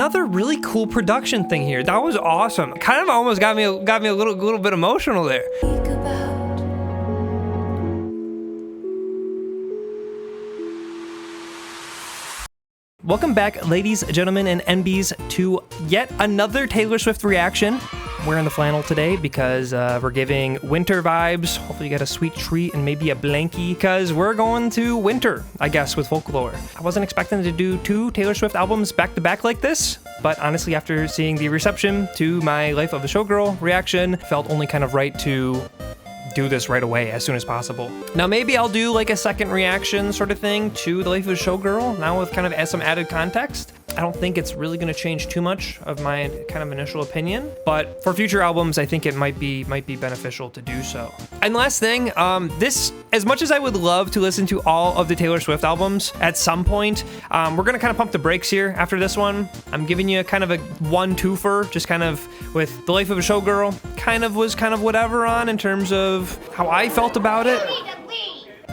Another really cool production thing here. That was awesome. Kind of almost got me a little bit emotional there. Welcome back, ladies, gentlemen, and NBs, to yet another Taylor Swift reaction. I'm wearing the flannel today because we're giving winter vibes. Hopefully you got a sweet treat and maybe a blankie, because we're going to winter, I guess, with Folklore. I wasn't expecting to do 2 Taylor Swift albums back to back like this, but honestly, after seeing the reception to my Life of a Showgirl reaction, felt only kind of right to do this right away as soon as possible. Now maybe I'll do like a second reaction sort of thing to The Life of a Showgirl, now with kind of some added context. I don't think it's really gonna change too much of my kind of initial opinion, but for future albums, I think it might be beneficial to do so. And last thing, this, as much as I would love to listen to all of the Taylor Swift albums at some point, we're gonna kind of pump the brakes here after this one. I'm giving you kind of a 1-2-fer, just kind of with The Life of a Showgirl, was kind of whatever on in terms of how I felt about it.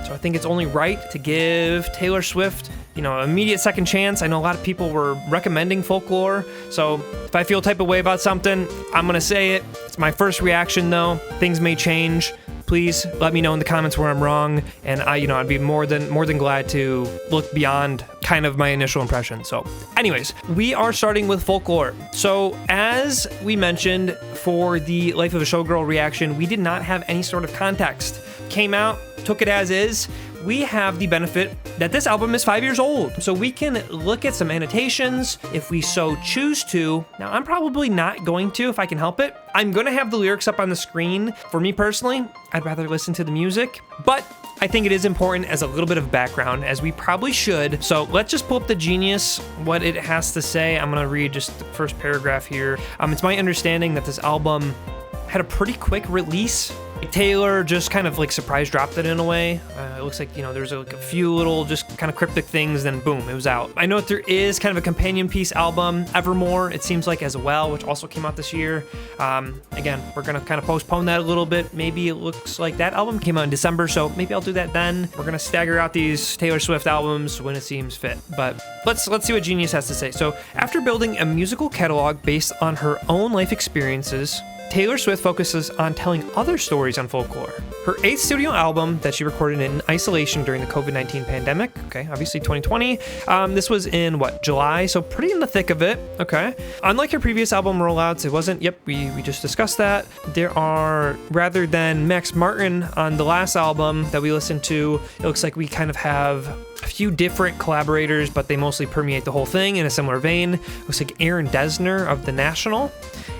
So I think it's only right to give Taylor Swift, you know, an immediate second chance. I know a lot of people were recommending Folklore, so if I feel type of way about something, I'm gonna say it. It's my first reaction though. Things may change. Please let me know in the comments where I'm wrong, and I'd be more than glad to look beyond kind of my initial impression. So anyways, we are starting with Folklore. So as we mentioned for the Life of a Showgirl reaction, we did not have any sort of context. Came out, took it as is. We have the benefit that this album is 5 years old, so we can look at some annotations if we so choose to. Now, I'm probably not going to if I can help it. I'm gonna have the lyrics up on the screen. For me personally, I'd rather listen to the music, but I think it is important as a little bit of background, as we probably should. So let's just pull up the Genius, what it has to say. I'm gonna read just the first paragraph here. It's my understanding that this album had a pretty quick release. Taylor just kind of like surprise dropped it in a way. It looks like, there's like a few little just kind of cryptic things, then boom, it was out. I know that there is kind of a companion piece album, Evermore, it seems like, as well, which also came out this year. Again, we're gonna kind of postpone that a little bit. Maybe it looks like that album came out in December, so maybe I'll do that then. We're gonna stagger out these Taylor Swift albums when it seems fit, but let's see what Genius has to say. So after building a musical catalog based on her own life experiences, Taylor Swift focuses on telling other stories on Folklore. Her 8th studio album that she recorded in isolation during the COVID-19 pandemic, okay, obviously 2020. This was in, July, so pretty in the thick of it, okay. Unlike her previous album rollouts, it wasn't, we just discussed that. There are, rather than Max Martin on the last album that we listened to, it looks like we kind of have a few different collaborators, but they mostly permeate the whole thing in a similar vein. Looks like Aaron Dessner of The National.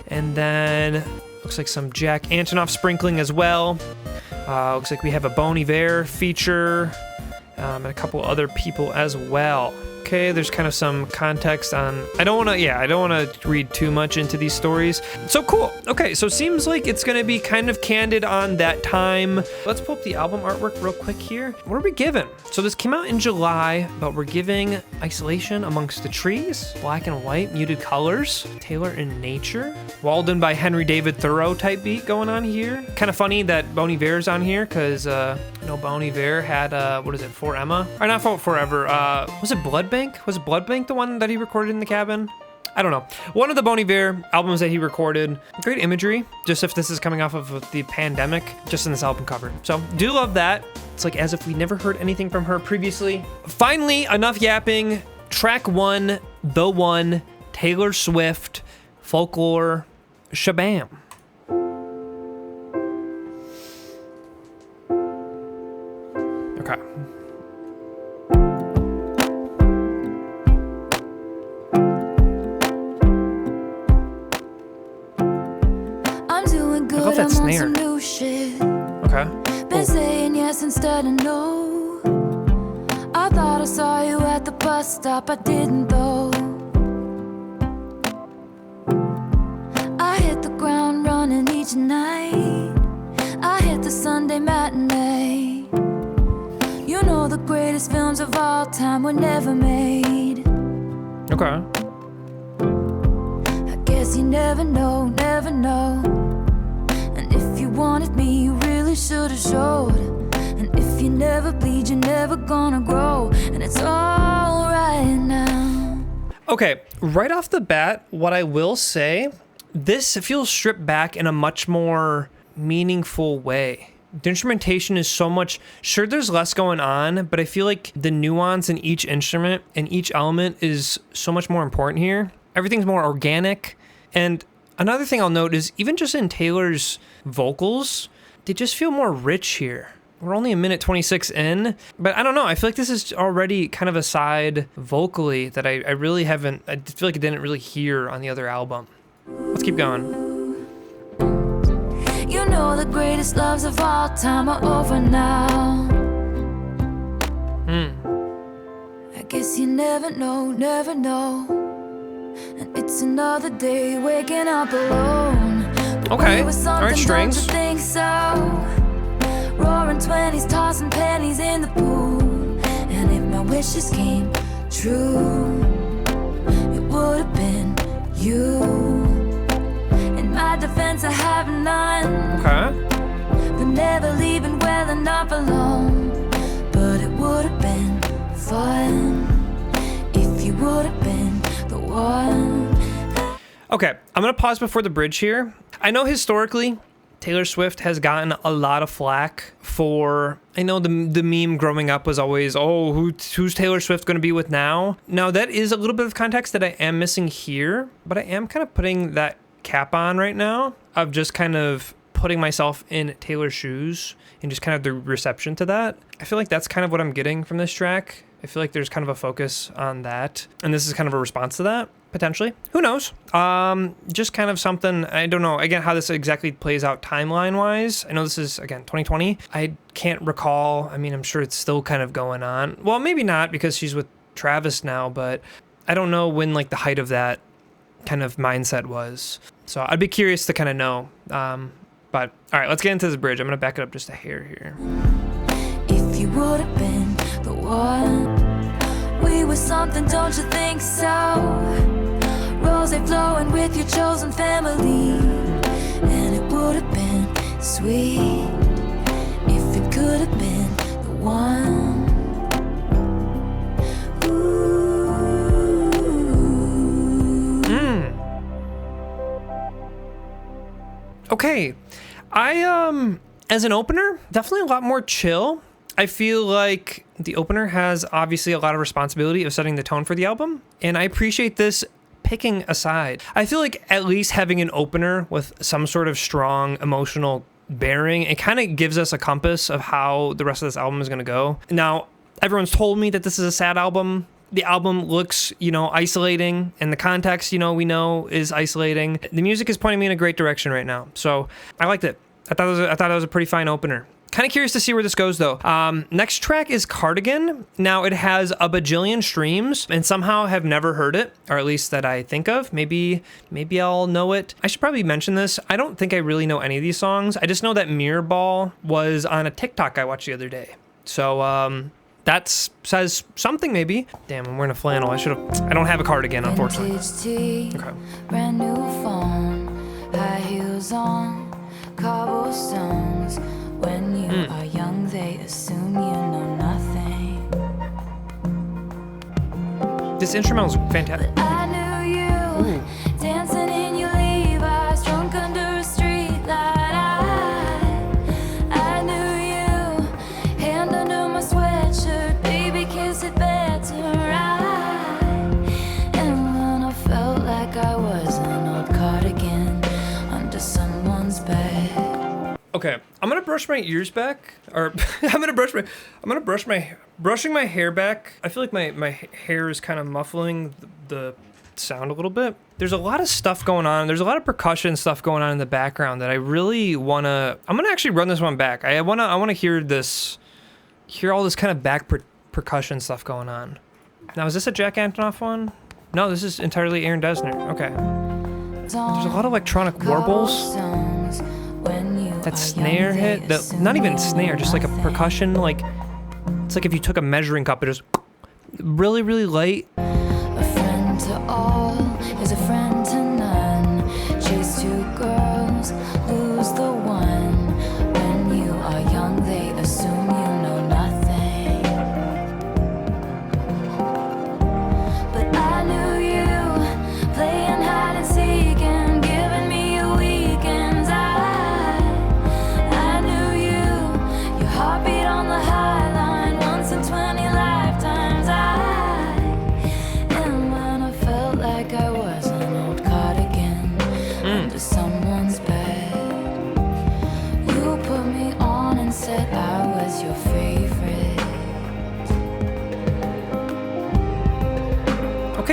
And then looks like some Jack Antonoff sprinkling as well. Looks like we have a Bon Iver feature, and a couple other people as well. Okay, there's kind of some context on, I don't want to read too much into these stories. So cool. Okay, so seems like it's going to be kind of candid on that time. Let's pull up the album artwork real quick here. What are we given? So this came out in July, but we're giving Isolation Amongst the Trees, black and white, muted colors, Taylor in Nature, Walden by Henry David Thoreau type beat going on here. Kind of funny that Bon Iver's on here, because Bon Iver had, For Emma? Or not for Forever, was it Blood Bank? Was Blood Bank the one that he recorded in the cabin? I don't know. One of the Bon Iver albums that he recorded. Great imagery, just if this is coming off of the pandemic, just in this album cover. So, do love that. It's like as if we never heard anything from her previously. Finally, enough yapping. Track 1, The One, Taylor Swift, Folklore, Shabam. Okay. I love that snare. Okay. Been saying yes instead of no. I thought I saw you at the bus stop, I didn't though. I hit the ground running each night. I hit the Sunday matinee. You know the greatest films of all time were never made. Okay. I guess you never know, never know. And if you wanted me, you really should have showed. And if you never bleed, you're never gonna grow. And it's all right now. Okay, right off the bat, what I will say, this feels stripped back in a much more meaningful way. The instrumentation is so much, sure, there's less going on, but I feel like the nuance in each instrument and each element is so much more important here. Everything's more organic. And another thing I'll note is even just in Taylor's vocals, they just feel more rich here. We're only a minute 26 in, but I don't know. I feel like this is already kind of a side vocally that I really haven't, I feel like I didn't really hear on the other album. Let's keep going. You know the greatest loves of all time are over now. I guess you never know, never know. And it's another day waking up alone. But Okay, we were something, alright, strings. don't you think so? Roaring 20s, tossing pennies in the pool. And if my wishes came true, it would have been you. In my defense, I have none. Okay. But never leaving well enough alone. But it would have been fun if you would have been the one. Okay, I'm going to pause before the bridge here. I know historically, Taylor Swift has gotten a lot of flack for, I know the meme growing up was always, oh, who's Taylor Swift going to be with now? Now, that is a little bit of context that I am missing here, but I am kind of putting that cap on right now of just kind of putting myself in Taylor's shoes and just kind of the reception to that. I feel like that's kind of what I'm getting from this track. I feel like there's kind of a focus on that, and this is kind of a response to that, potentially. Who knows? Just kind of something, I don't know, again, how this exactly plays out timeline-wise. I know this is, again, 2020. I can't recall. I mean, I'm sure it's still kind of going on. Well, maybe not, because she's with Travis now, but I don't know when, like, the height of that kind of mindset was. So I'd be curious to kind of know. But, all right, let's get into this bridge. I'm going to back it up just a hair here. If you would have been the one, we were something, don't you think so? Rose flowing with your chosen family, and it would have been sweet if it could have been the one. Okay, I as an opener, definitely a lot more chill. I feel like the opener has obviously a lot of responsibility of setting the tone for the album, and I appreciate this picking a side. I feel like at least having an opener with some sort of strong emotional bearing, it kind of gives us a compass of how the rest of this album is going to go. Now, everyone's told me that this is a sad album. The album looks, isolating, and the context, we know is isolating. The music is pointing me in a great direction right now, so I liked it. I thought it was a pretty fine opener. Kind of curious to see where this goes, though. Next track is Cardigan. Now, it has a bajillion streams, and somehow have never heard it, or at least that I think of. Maybe I'll know it. I should probably mention this. I don't think I really know any of these songs. I just know that Mirror Ball was on a TikTok I watched the other day. So, that says something, maybe. Damn, I'm wearing a flannel. I don't have a cardigan, unfortunately. Okay. Brand new phone, high heels on, cobblestones. When you are young, they assume you know nothing. This instrumental is fantastic. I knew you dancing in your Levi's, drunk under a street light. I knew you, hand under my sweatshirt, baby, kiss it better. And when I felt like I was an old cardigan under someone's bed. Okay, I'm gonna brush my ears back, or brushing my hair back. I feel like my hair is kind of muffling the sound a little bit. There's a lot of stuff going on. There's a lot of percussion stuff going on in the background that I really wanna. I'm gonna actually run this one back. I wanna hear all this kind of back percussion stuff going on. Now, is this a Jack Antonoff one? No, this is entirely Aaron Dessner. Okay. There's a lot of electronic warbles. That snare hit, not even snare, just like a percussion, like it's like if you took a measuring cup, it just really, really light. A friend to all is a friend to none. Chase two girls, lose the one. When you are young, they assume you know nothing. But I knew you,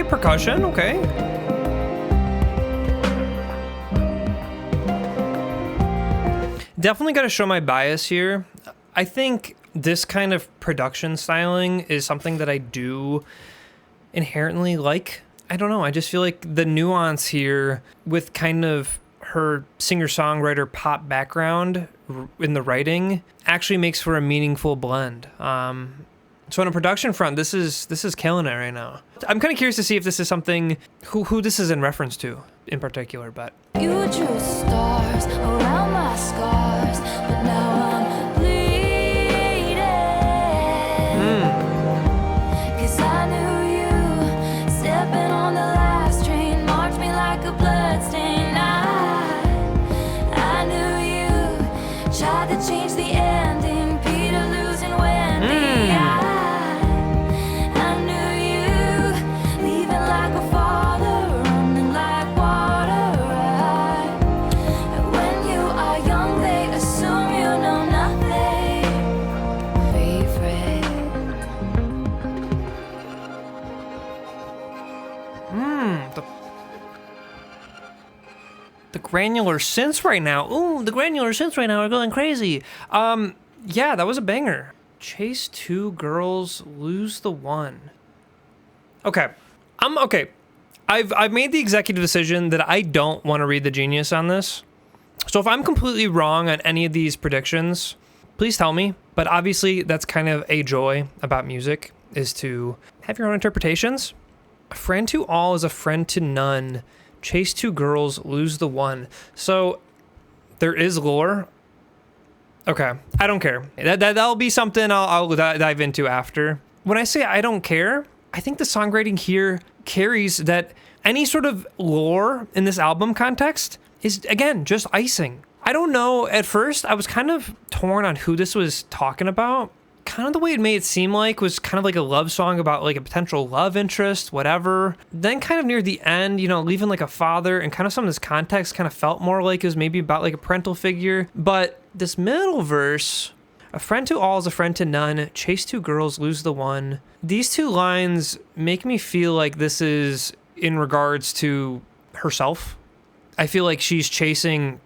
Okay, percussion, okay. Definitely got to show my bias here. I think this kind of production styling is something that I do inherently like. I don't know, I just feel like the nuance here with kind of her singer-songwriter pop background in the writing actually makes for a meaningful blend. So on a production front, this is killing it right now. I'm kind of curious to see if this is something, who this is in reference to in particular, but. You drew stars around my scars, but now I'm bleeding. 'Cause I knew you stepping on the last train, marked me like a bloodstain. I knew you tried to change the ending, Peter losing Wendy. I knew you leaving like a father, running like water. When you are young, they assume you know nothing. Favorite. The granular synths right now. Ooh, the granular synths right now are going crazy. Yeah, that was a banger. Chase two girls, lose the one. Okay. Okay. I've made the executive decision that I don't want to read the genius on this. So if I'm completely wrong on any of these predictions, please tell me. But obviously that's kind of a joy about music, is to have your own interpretations. A friend to all is a friend to none. Chase two girls, lose the one. So there is lore. Okay, I don't care. That'll be something I'll dive into after. When I say I don't care, I think the songwriting here carries that any sort of lore in this album context is, again, just icing. I don't know, at first, I was kind of torn on who this was talking about. Kind of the way it made it seem like was kind of like a love song about like a potential love interest, whatever. Then kind of near the end, you know, leaving like a father, and kind of some of this context kind of felt more like it was maybe about like a parental figure. But this middle verse, a friend to all is a friend to none, chase two girls, lose the one. These two lines make me feel like this is in regards to herself. I feel like she's chasing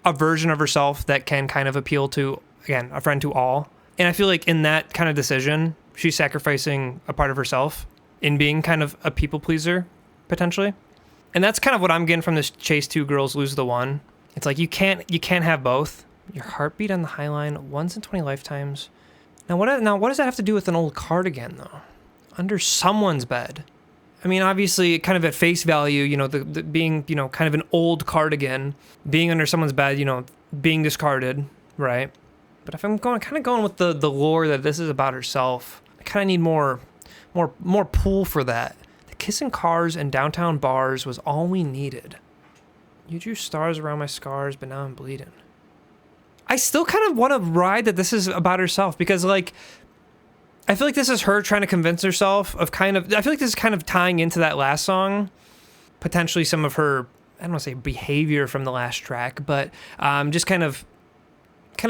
a version of herself that can kind of appeal to, again, a friend to all. And I feel like in that kind of decision, she's sacrificing a part of herself in being kind of a people pleaser, potentially. And that's kind of what I'm getting from this chase two girls, lose the one. It's like you can't have both. Your heartbeat on the high line, once in 20 lifetimes. Now what does that have to do with an old cardigan, though? Under someone's bed. I mean, obviously, kind of at face value, you know, the being, you know, kind of an old cardigan, being under someone's bed, you know, being discarded, right? But if I'm going with the lore that this is about herself, I kind of need more pull for that. The kissing cars and downtown bars was all we needed. You drew stars around my scars, but now I'm bleeding. I still kind of want to ride that this is about herself, because like, I feel like this is her trying to convince herself of I feel like this is kind of tying into that last song, potentially some of her, I don't want to say behavior from the last track, but just kind of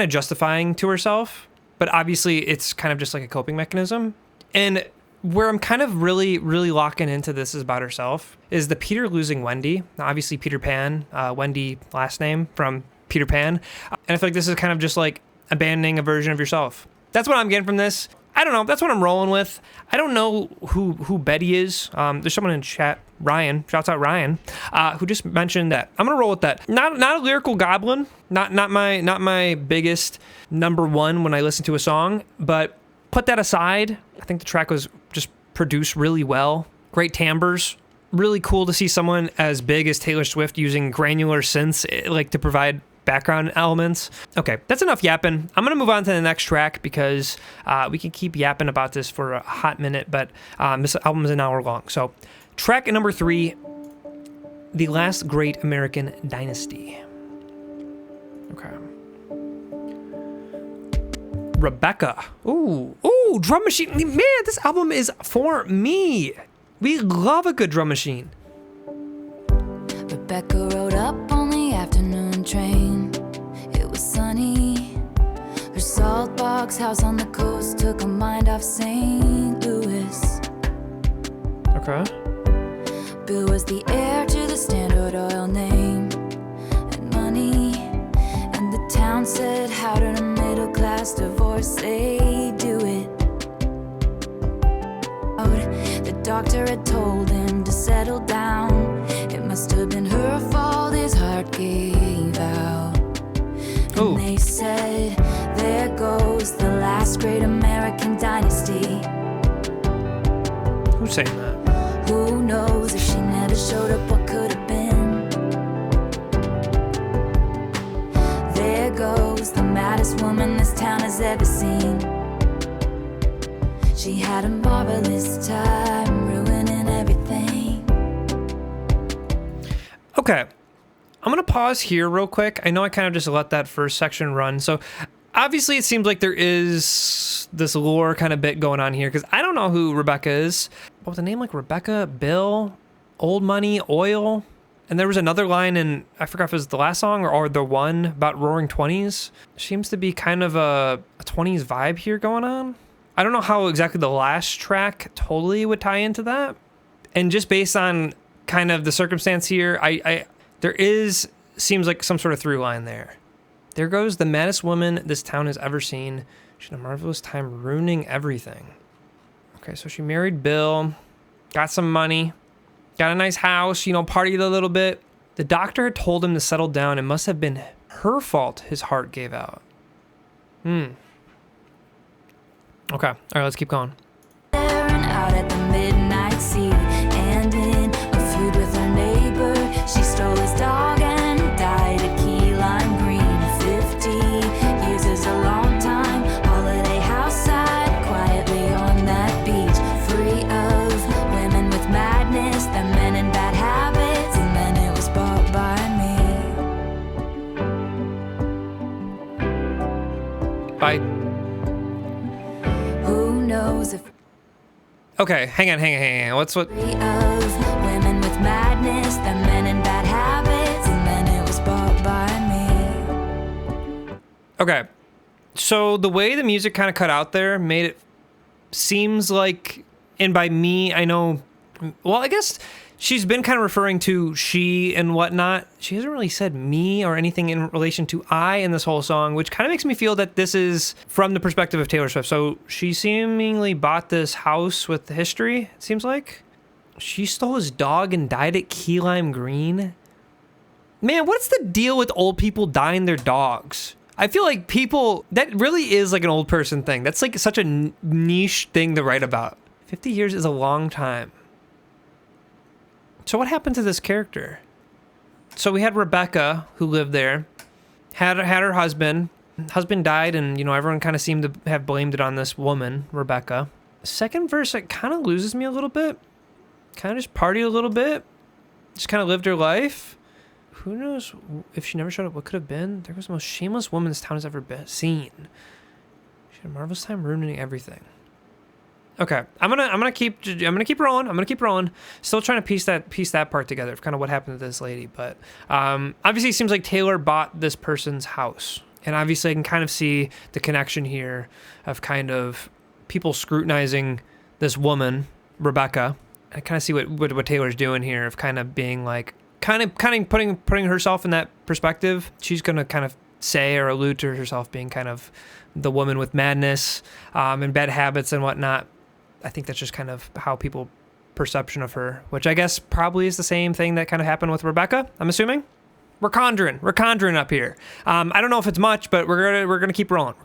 justifying to herself. But obviously it's kind of just like a coping mechanism. And where I'm kind of really, really locking into this is about herself is the Peter losing Wendy. Now, obviously Peter Pan, Wendy last name from Peter Pan. And I feel like this is kind of just like abandoning a version of yourself. That's what I'm getting from this. I don't know. That's what I'm rolling with. I don't know who Betty is. There's someone in chat, Ryan, shouts out Ryan, who just mentioned that. I'm gonna roll with that. Not a lyrical goblin. Not my biggest number one when I listen to a song. But put that aside, I think the track was just produced really well. Great timbres. Really cool to see someone as big as Taylor Swift using granular synths like to provide background elements. Okay, that's enough yapping. I'm gonna move on to the next track because we can keep yapping about this for a hot minute, but this album is an hour long. So track number 3, The Last Great American Dynasty. Okay. Rebecca. Ooh, drum machine. Man, this album is for me. We love a good drum machine. Rebecca rode up on the afternoon train. It was sunny. Her salt box house on the coast took her mind off St. Louis. Okay. Bill was the heir to the Standard Oil name and money. And the town said, how did a middle class divorcee do it? The doctor had told him to settle down. It must have been her fault his heart gave out. And they said, there goes the last great American dynasty. Who's saying that? Who knows if she never showed up, what could have been? There goes the maddest woman this town has ever seen. She had a marvelous time ruining everything. Okay, I'm gonna pause here real quick. I know I kind of just let that first section run. So obviously it seems like there is this lore kind of bit going on here, because I don't know who Rebecca is. What was the name, like Rebecca, Bill, Old Money, Oil? And there was another line in, I forgot if it was the last song or the one about Roaring 20s. Seems to be kind of a 20s vibe here going on. I don't know how exactly the last track totally would tie into that. And just based on kind of the circumstance here, there seems like some sort of through line there. There goes the maddest woman this town has ever seen. She had a marvelous time ruining everything. Okay, so she married Bill, got some money, got a nice house, partied a little bit. The doctor had told him to settle down. It must have been her fault his heart gave out. Okay, all right, let's keep going. Out at the midnight sea, and in a feud with her neighbor, she stole his dog and died at Key Lime Green. 50 years is a long time. Holiday house side, quietly on that beach, free of women with madness, the men in bad habits, and then it was bought by me. By knows if okay, hang on. What's what? Of women with madness, the men in bad habits, and then it was bought by me. Okay, so the way the music kind of cut out there made it seems like, and by me, I know. Well, I guess she's been kind of referring to she and whatnot. She hasn't really said me or anything in relation to I in this whole song, which kind of makes me feel that this is from the perspective of Taylor Swift. So she seemingly bought this house with history, it seems like. She stole his dog and died at Key Lime Green. Man, what's the deal with old people dying their dogs? I feel like that really is like an old person thing. That's like such a niche thing to write about. 50 years is a long time. So what happened to this character? So we had Rebecca, who lived there, had her husband. Husband died, and everyone kind of seemed to have blamed it on this woman, Rebecca. Second verse, it kind of loses me a little bit. Kind of just partied a little bit. Just kind of lived her life. Who knows if she never showed up, what could have been? There was the most shameless woman this town has ever seen. She had a marvelous time ruining everything. Okay, I'm gonna keep rolling. Still trying to piece that part together of kind of what happened to this lady, but obviously it seems like Taylor bought this person's house, and obviously I can kind of see the connection here of kind of people scrutinizing this woman, Rebecca. I kind of see what Taylor's doing here of kind of being like kind of putting herself in that perspective. She's gonna kind of say or allude to herself being kind of the woman with madness and bad habits and whatnot. I think that's just kind of how people perception of her, which I guess probably is the same thing that kind of happened with Rebecca, I'm assuming. We're conjuring up here. I don't know if it's much, but we're gonna keep rolling.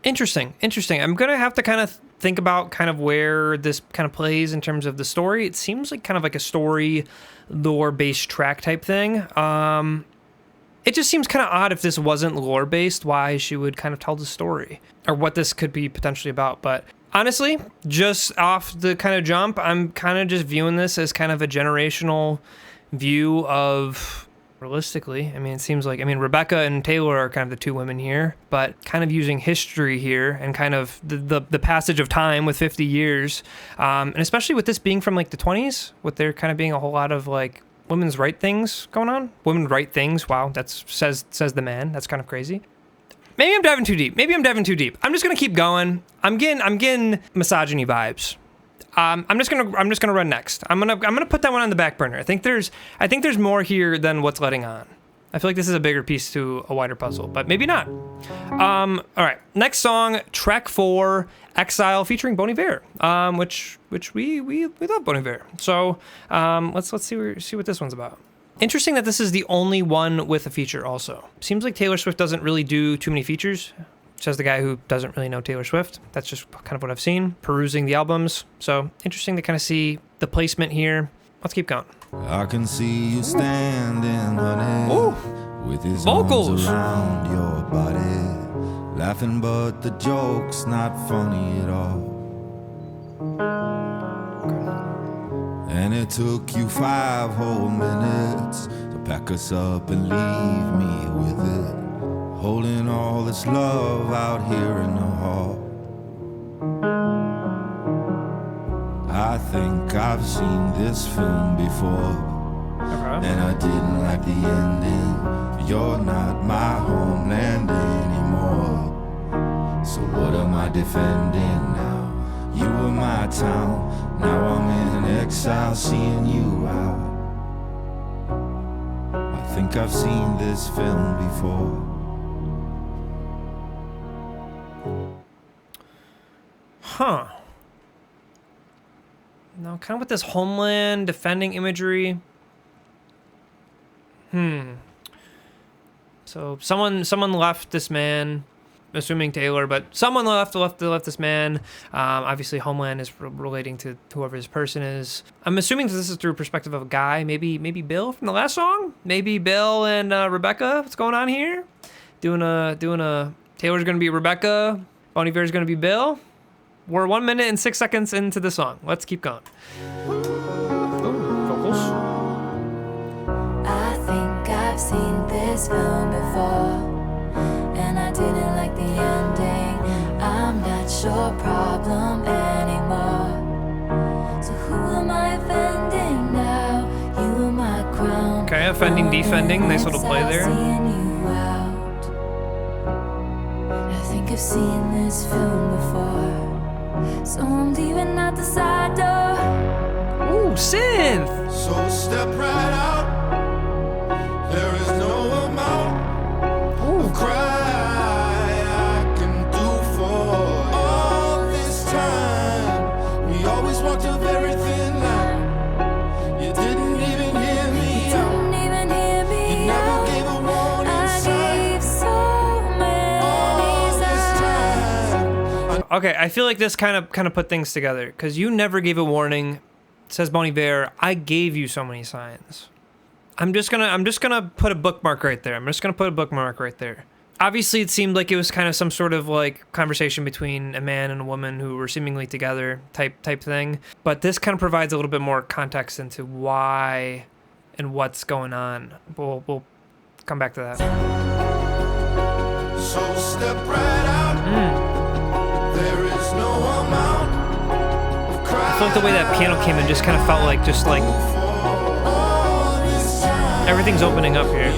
Interesting. I'm going to have to kind of think about kind of where this kind of plays in terms of the story. It seems like kind of like a story lore-based track type thing. It just seems kind of odd if this wasn't lore-based, why she would kind of tell the story or what this could be potentially about. But Honestly, just off the kind of jump, I'm kind of just viewing this as kind of a generational view of, realistically, I mean, it seems like, I mean, Rebecca and Taylor are kind of the two women here, but kind of using history here and kind of the passage of time with 50 years, and especially with this being from like the 20s, with there kind of being a whole lot of like women's right things going on. Women right things. Wow, that's says the man. That's kind of crazy. Maybe I'm diving too deep. I'm just gonna keep going. I'm getting misogyny vibes. I'm just gonna run next. I'm gonna put that one on the back burner. I think there's more here than what's letting on. I feel like this is a bigger piece to a wider puzzle, but maybe not. All right, next song, track 4, Exile featuring Bon Iver, which we love Bon Iver. So let's see what this one's about. Interesting that this is the only one with a feature also. Seems like Taylor Swift doesn't really do too many features, says the guy who doesn't really know Taylor Swift. That's just kind of what I've seen, perusing the albums. So interesting to kind of see the placement here. Let's keep going. I can see you standing, honey, Ooh, with his vocals arms around your body, laughing but the joke's not funny at all. And it took you 5 whole minutes to pack us up and leave me with it, holding all this love out here in the hall. I think I've seen this film before, and I didn't like the ending. You're not my homeland anymore, so what am I defending now? You were my town, now I'm in exile, seeing you out. I think I've seen this film before. Huh. Now, kind of with this homeland defending imagery. So someone left this man, assuming Taylor, but someone left this man. Obviously, homeland is relating to whoever this person is. I'm assuming this is through a perspective of a guy. Maybe Bill from the last song. Maybe Bill and Rebecca. What's going on here? Doing a Taylor's gonna be Rebecca. Bon Iver's gonna be Bill. We're 1 minute and 6 seconds into the song. Let's keep going. Ooh, vocals. I think I've seen this film before, and I didn't like the ending. I'm not your problem anymore. So who am I offending now? You are my crown. Okay, offending, defending. Nice little play there. Seeing you out. I think I've seen this film before. So I'm leaving out the side door. Ooh, synth. So step right out. There is no amount of cry I can do for all this time. We always walked a very thin line. You didn't even hear me out. Didn't even hear me You never out. gave a warning I sign. gave so many All this signs. time. Okay, I feel like this kind of put things together, because you never gave a warning, says Bon Iver. I gave you so many signs. I'm just gonna put a bookmark right there. Obviously, it seemed like it was kind of some sort of like conversation between a man and a woman who were seemingly together type thing. But this kind of provides a little bit more context into why and what's going on. We'll come back to that. So step right out. There is no amount of cry. I feel like the way that piano came in just kind of felt like everything's opening up here.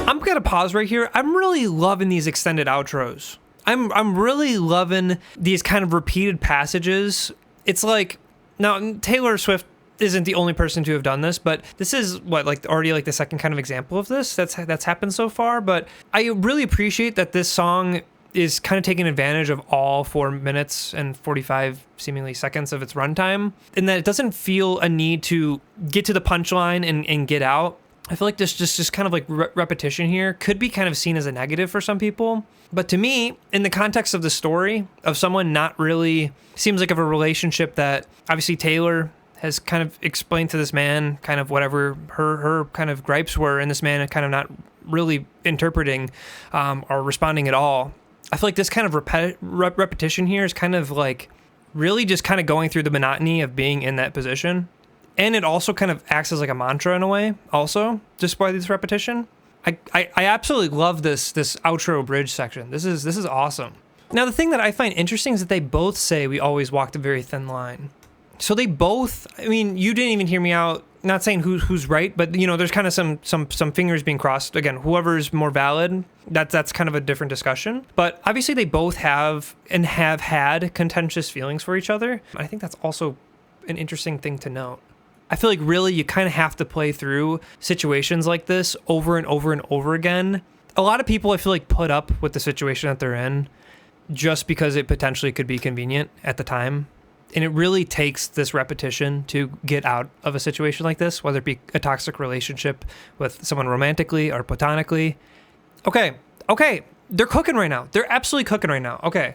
I'm gonna pause right here. I'm really loving these extended outros. I'm really loving these kind of repeated passages. It's like, now Taylor Swift isn't the only person to have done this, but this is already the second kind of example of this that's happened so far. But I really appreciate that this song is kind of taking advantage of all 4 minutes and 45 seemingly seconds of its runtime, and that it doesn't feel a need to get to the punchline and get out. I feel like this just kind of like repetition here could be kind of seen as a negative for some people. But to me, in the context of the story of someone not really, seems like of a relationship that obviously Taylor has kind of explained to this man kind of whatever her kind of gripes were, and this man kind of not really interpreting or responding at all. I feel like this kind of repetition here is kind of like really just kind of going through the monotony of being in that position. And it also kind of acts as like a mantra in a way also, just by this repetition. I absolutely love this outro bridge section. This is awesome. Now, the thing that I find interesting is that they both say we always walked a very thin line. So they both, I mean, you didn't even hear me out, not saying who's right, but you know, there's kind of some fingers being crossed. Again, whoever's more valid, that's kind of a different discussion. But obviously they both have and have had contentious feelings for each other. I think that's also an interesting thing to note. I feel like really you kind of have to play through situations like this over and over and over again. A lot of people, I feel like, put up with the situation that they're in just because it potentially could be convenient at the time. And it really takes this repetition to get out of a situation like this, whether it be a toxic relationship with someone romantically or platonically. Okay. They're cooking right now. They're absolutely cooking right now. Okay.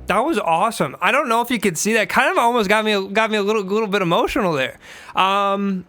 That was awesome. I don't know if you could see that. Kind of almost got me a little bit emotional there. Wow,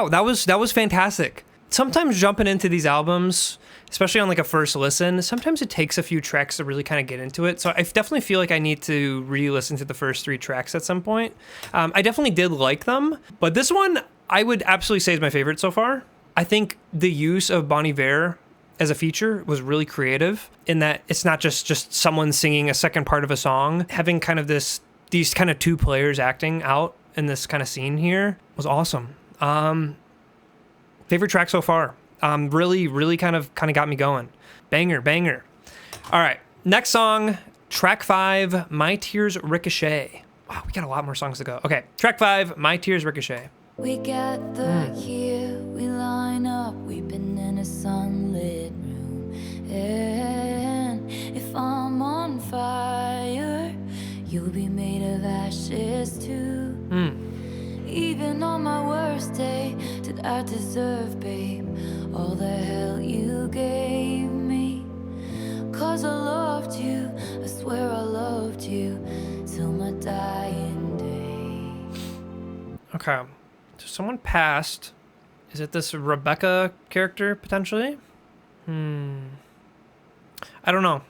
that was fantastic. Sometimes jumping into these albums, especially on like a first listen, sometimes it takes a few tracks to really kind of get into it. So I definitely feel like I need to re-listen to the first 3 tracks at some point. I definitely did like them, but this one I would absolutely say is my favorite so far. I think the use of Bon Iver as a feature was really creative in that it's not just someone singing a second part of a song. Having kind of these kind of 2 players acting out in this kind of scene here was awesome. Favorite track so far. Really kind of got me going. Banger. All right, next song, track 5, My Tears Ricochet. Wow, we got a lot more songs to go. Okay, track 5, My Tears Ricochet. We gather here, we line up, weeping in a sunlit room. And if I'm on fire, you'll be made of ashes too. Even on my worst day, did I deserve, babe, all the hell you gave me? 'Cause I loved you, I swear I loved you, till my dying day. Okay. So someone passed. Is it this Rebecca character potentially? I don't know.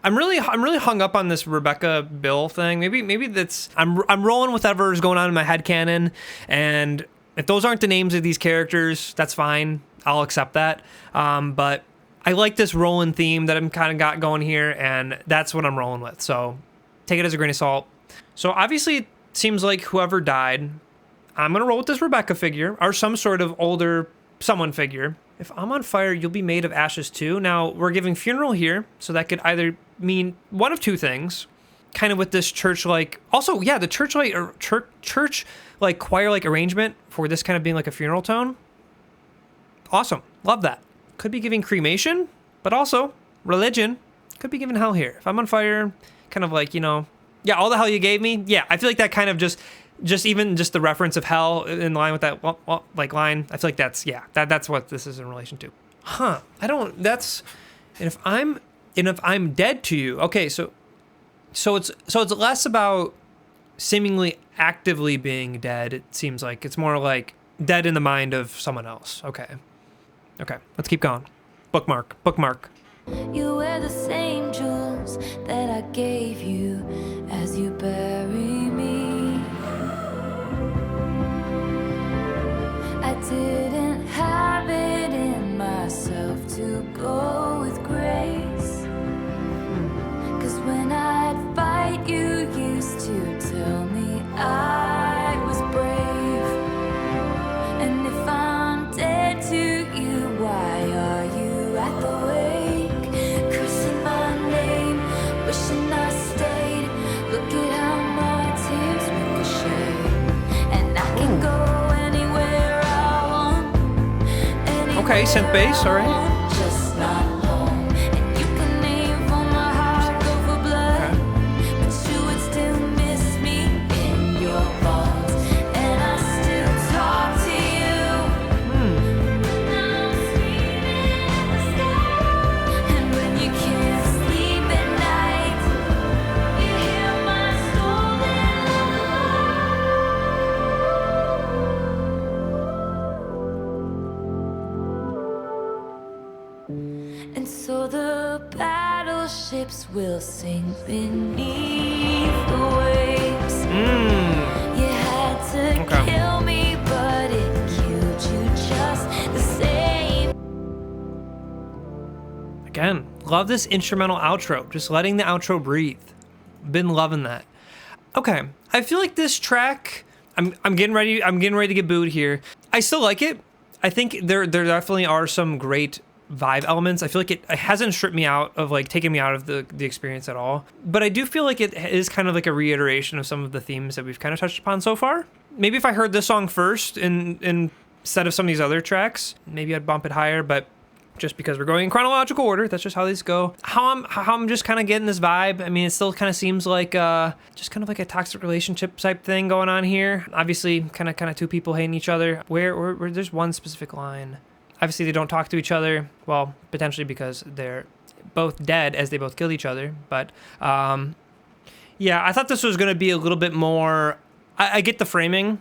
I'm really hung up on this Rebecca Bill thing. Maybe that's I'm rolling with whatever's going on in my headcanon, and if those aren't the names of these characters, that's fine. I'll accept that. But I like this rolling theme that I'm kind of got going here, and that's what I'm rolling with. So take it as a grain of salt. So obviously it seems like whoever died, I'm going to roll with this Rebecca figure or some sort of older someone figure. If I'm on fire, you'll be made of ashes too. Now, we're giving funeral here, so that could either mean one of 2 things, kind of with this church-like... Also, yeah, the church-like choir-like arrangement for this kind of being like a funeral tone. Awesome. Love that. Could be giving cremation, but also religion. Could be giving hell here. If I'm on fire, kind of like, you know... Yeah, all the hell you gave me. Yeah, I feel like that kind of just even the reference of hell in line with that like line, I feel like that's what this is in relation to. And if I'm dead to you, okay, so it's less about seemingly actively being dead. It seems like it's more like dead in the mind of someone else. Okay, let's keep going. Bookmark. You wear the same jewels that I gave you as you bury me. I didn't have it in myself to go with grace. 'Cause when I'd fight, you used to tell me I was brave. And if I'm dead to you, why are you at the wake? Okay, synth bass, all right. Just not home. And you can name for my heart, go for blood. But you would still miss me in your arms. And I still talk to you. When I'm sleeping in the sky. And when you can't sleep at night, you hear my stolen lullaby. And so the battleships will sink beneath the waves. You had to Okay. kill me, but it killed you just the same. Again, love this instrumental outro. Just letting the outro breathe. Been loving that. Okay, I feel like this track. I'm getting ready. I'm getting ready to get booed here. I still like it. I think there definitely are some great vibe elements. I feel like it hasn't stripped me out of like taking me out of the experience at all. But I do feel like it is kind of like a reiteration of some of the themes that we've kind of touched upon so far. Maybe if I heard this song first instead of some of these other tracks, maybe I'd bump it higher. But just because we're going in chronological order, that's just how these go. How I'm just kind of getting this vibe. I mean, it still kind of seems like just kind of like a toxic relationship type thing going on here. Obviously, kind of two people hating each other. Where there's one specific line. Obviously, they don't talk to each other. Well, potentially because they're both dead as they both killed each other. But yeah, I thought this was gonna be a little bit more. I get the framing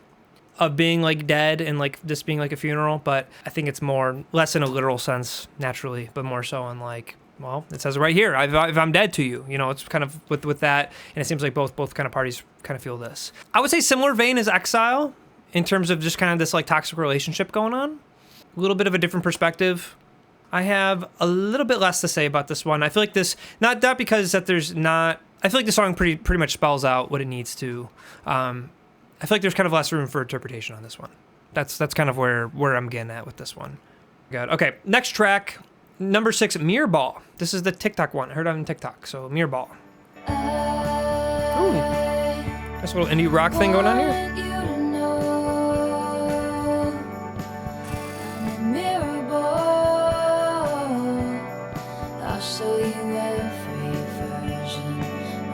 of being like dead and like this being like a funeral, but I think it's more less in a literal sense naturally, but more so in like, well, it says it right here, if I'm dead to you, you know, it's kind of with that, and it seems like both kind of parties kind of feel this. I would say similar vein as Exile in terms of just kind of this like toxic relationship going on, a little bit of a different perspective. I have a little bit less to say about this one. I feel like this, not because that there's not, I feel like the song pretty much spells out what it needs to. I feel like there's kind of less room for interpretation on this one. That's kind of where I'm getting at with this one. Good. Okay, next track, number 6, Mirror Ball. This is the TikTok one. I heard it on TikTok. So Mirror Ball. Ooh, that's a little indie rock thing going on here. I'll show you every version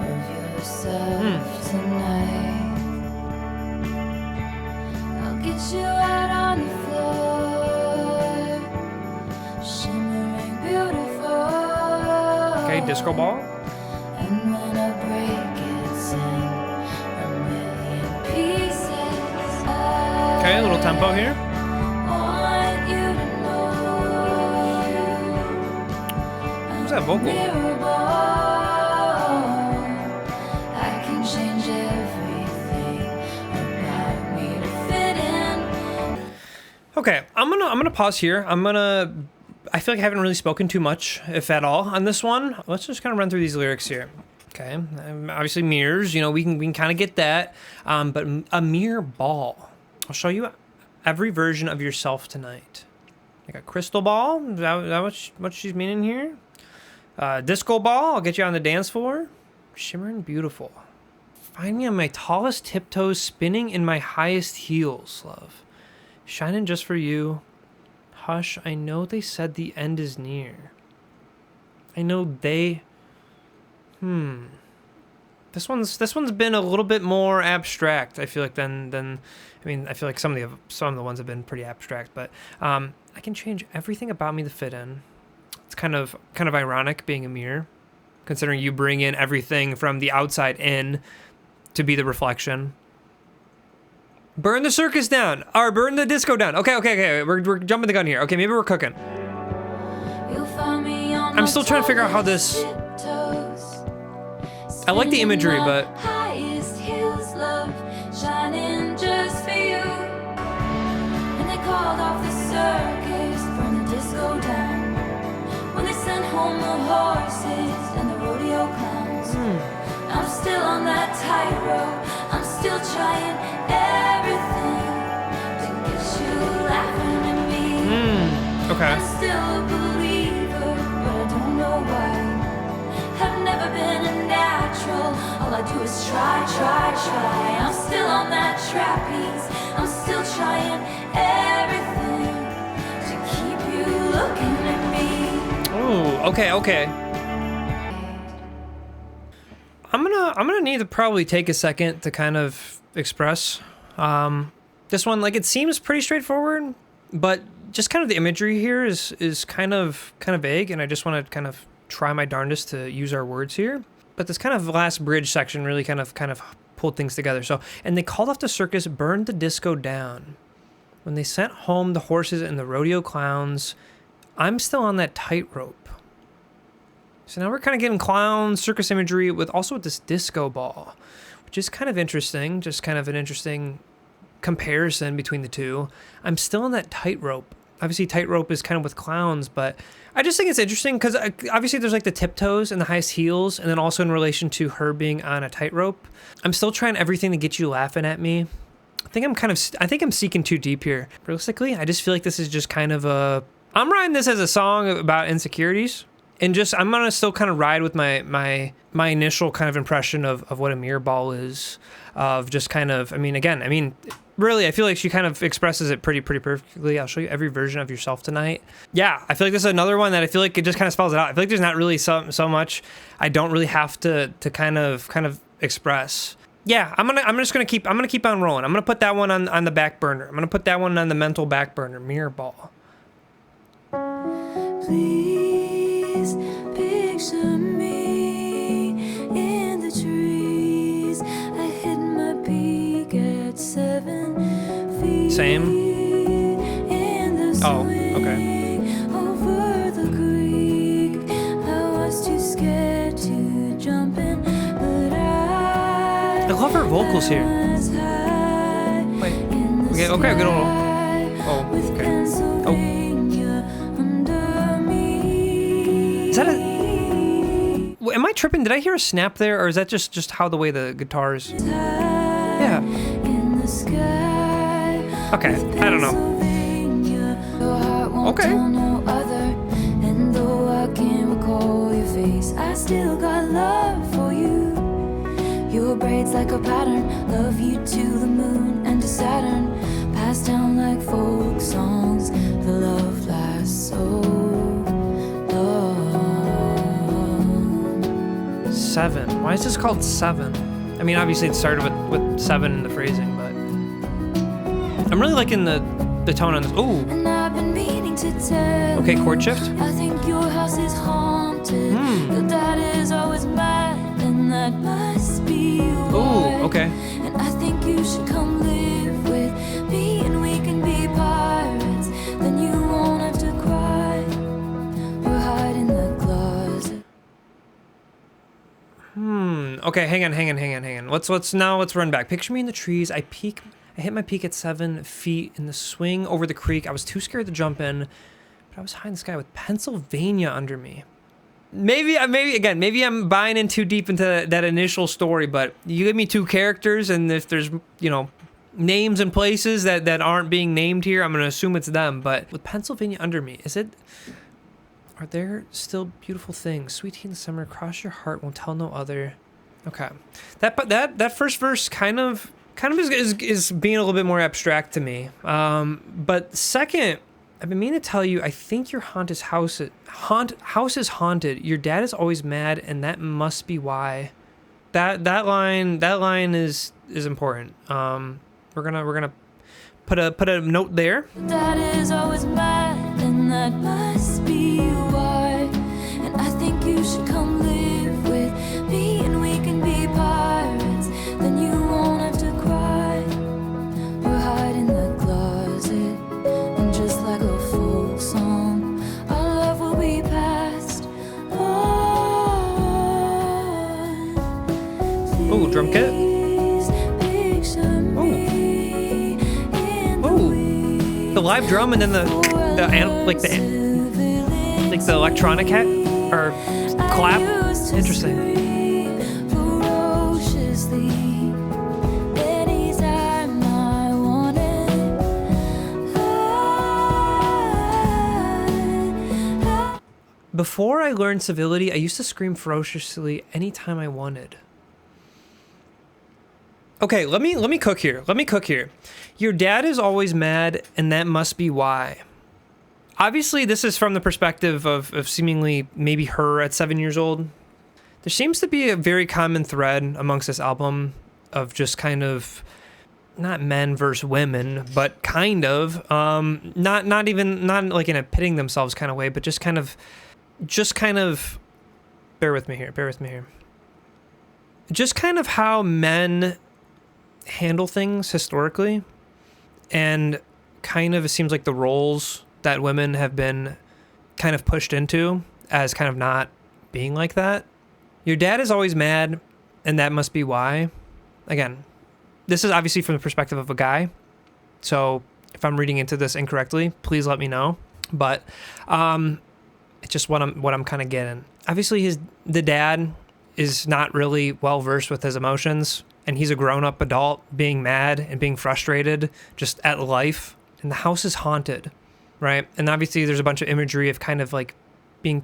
of yourself tonight. Get you out on the floor, shimmering beautiful. Okay, Disco Ball. And when I break it's in a million pieces. Okay, a little tempo here. I want you to know Who's that vocal? mirror ball. I can change everything about me to fit in. Okay, I'm gonna pause here. I feel like I haven't really spoken too much, if at all, on this one. Let's just kind of run through these lyrics here. Okay, obviously mirrors, you know, we can kind of get that. But a mirror ball. I'll show you every version of yourself tonight. Like a crystal ball. Is that what she's meaning here? Disco ball. I'll get you on the dance floor. Shimmering beautiful. Find me on my tallest tiptoes, spinning in my highest heels, love. Shining just for you. Hush, I know they said the end is near. I know they... This one's been a little bit more abstract, I feel like, than I mean, I feel like some of the ones have been pretty abstract, but I can change everything about me to fit in. It's kind of ironic being a mirror, considering you bring in everything from the outside in to be the reflection. Burn the circus down, or burn the disco down. Okay. We're jumping the gun here. Okay, maybe we're cooking. I'm still trying to figure out how this- I like the imagery, but highest heels, love, shining just for you. And they called off the circus from the disco down. When they sent home the horses and the rodeo clowns. I'm still on that tightrope. I'm still trying everything to get you laughing at me. okay. I'm still a believer, but I don't know why. I've never been a natural. All I do is try. I'm still on that trapeze. I'm still trying everything to keep you Okay. I'm gonna need to probably take a second to kind of express this one. Like, it seems pretty straightforward, but just kind of the imagery here is kind of vague, and I just want to kind of try my darndest to use our words here. But this kind of last bridge section really kind of pulled things together. So, and they called off the circus, burned the disco down. When they sent home the horses and the rodeo clowns, I'm still on that tightrope. So now we're kind of getting clown circus imagery with this disco ball, which is kind of interesting. Just kind of an interesting comparison between the two. I'm still on that tightrope. Obviously, tightrope is kind of with clowns, but I just think it's interesting because obviously there's like the tiptoes and the highest heels, and then also in relation to her being on a tightrope. I'm still trying everything to get you laughing at me. I think I'm seeking too deep here. Realistically, I just feel like this is just kind of I'm writing this as a song about insecurities, and just I'm gonna still kind of ride with my initial kind of impression of what a mirror ball is, of just kind of, really, I feel like she kind of expresses it pretty perfectly. I'll show you every version of yourself tonight. Yeah, I feel like this is another one that I feel like it just kind of spells it out. I feel like there's not really so much I don't really have to kind of express. Yeah, I'm gonna keep on rolling. I'm gonna put that one on the back burner. I'm gonna put that one on the mental back burner. Mirror ball. Please picture me in the trees. I hit my peak at 7 feet. Same. In the swing over the creek. I was too scared to jump in, but I love her vocals here. Wait. Okay, good old. Oh, okay. Oh. Is that am I tripping? Did I hear a snap there, or is that just how the way the guitars? Yeah. Okay, I don't know. Okay. And though I can't recall your face, I still got love for you. Your braids like a pattern, love you to the moon and to Saturn. Passed down like folk songs, the love lasts so long. 7. Why is this called 7? I mean, obviously it started with 7 in the phrasing, but I'm really liking the tone on this. Ooh. And I've been meaning to tell okay, chord shift. I think your house is haunted. Your dad is always mad, and that must be why. Ooh, okay. And I think you should come live with me, and we can be pirates. Then you won't have to cry or hide in the closet. Okay, hang on. Let's run back. Picture me in the trees. I hit my peak at 7 feet in the swing over the creek. I was too scared to jump in, but I was high in the sky with Pennsylvania under me. Maybe I'm buying in too deep into that initial story, but you give me two characters, and if there's, names and places that aren't being named here, I'm going to assume it's them. But with Pennsylvania under me, are there still beautiful things? Sweet tea in the summer, cross your heart, won't tell no other. Okay. That first verse kind of is being a little bit more abstract to me. But second, I've been meaning to tell you, I think your house is haunted. Your dad is always mad, and that must be why. That line is important. We're gonna put a note there. Dad is always mad, and that must be why. And I think you should come live with me, and we can be pirates. Then you won't have to cry or hide in the closet. And just like a folk song, our love will be passed on. Ooh, drum kit. The live drum and then the electronic hat or clap. Interesting. Before I learned civility, I used to scream ferociously anytime I wanted. Okay, let me cook here. Your dad is always mad, and that must be why. Obviously, this is from the perspective of seemingly maybe her at 7 years old. There seems to be a very common thread amongst this album of just kind of not men versus women, but kind of not like in a pitting themselves kind of way, but just kind of bear with me here. Just kind of how men handle things historically, and kind of it seems like the roles that women have been kind of pushed into as kind of not being like that. Your dad is always mad, and that must be why. Again, this is obviously from the perspective of a guy, so if I'm reading into this incorrectly, please let me know. But it's just what I'm kind of getting. Obviously, the dad is not really well versed with his emotions, and he's a grown-up adult being mad and being frustrated just at life, and the house is haunted, right? And obviously, there's a bunch of imagery of kind of like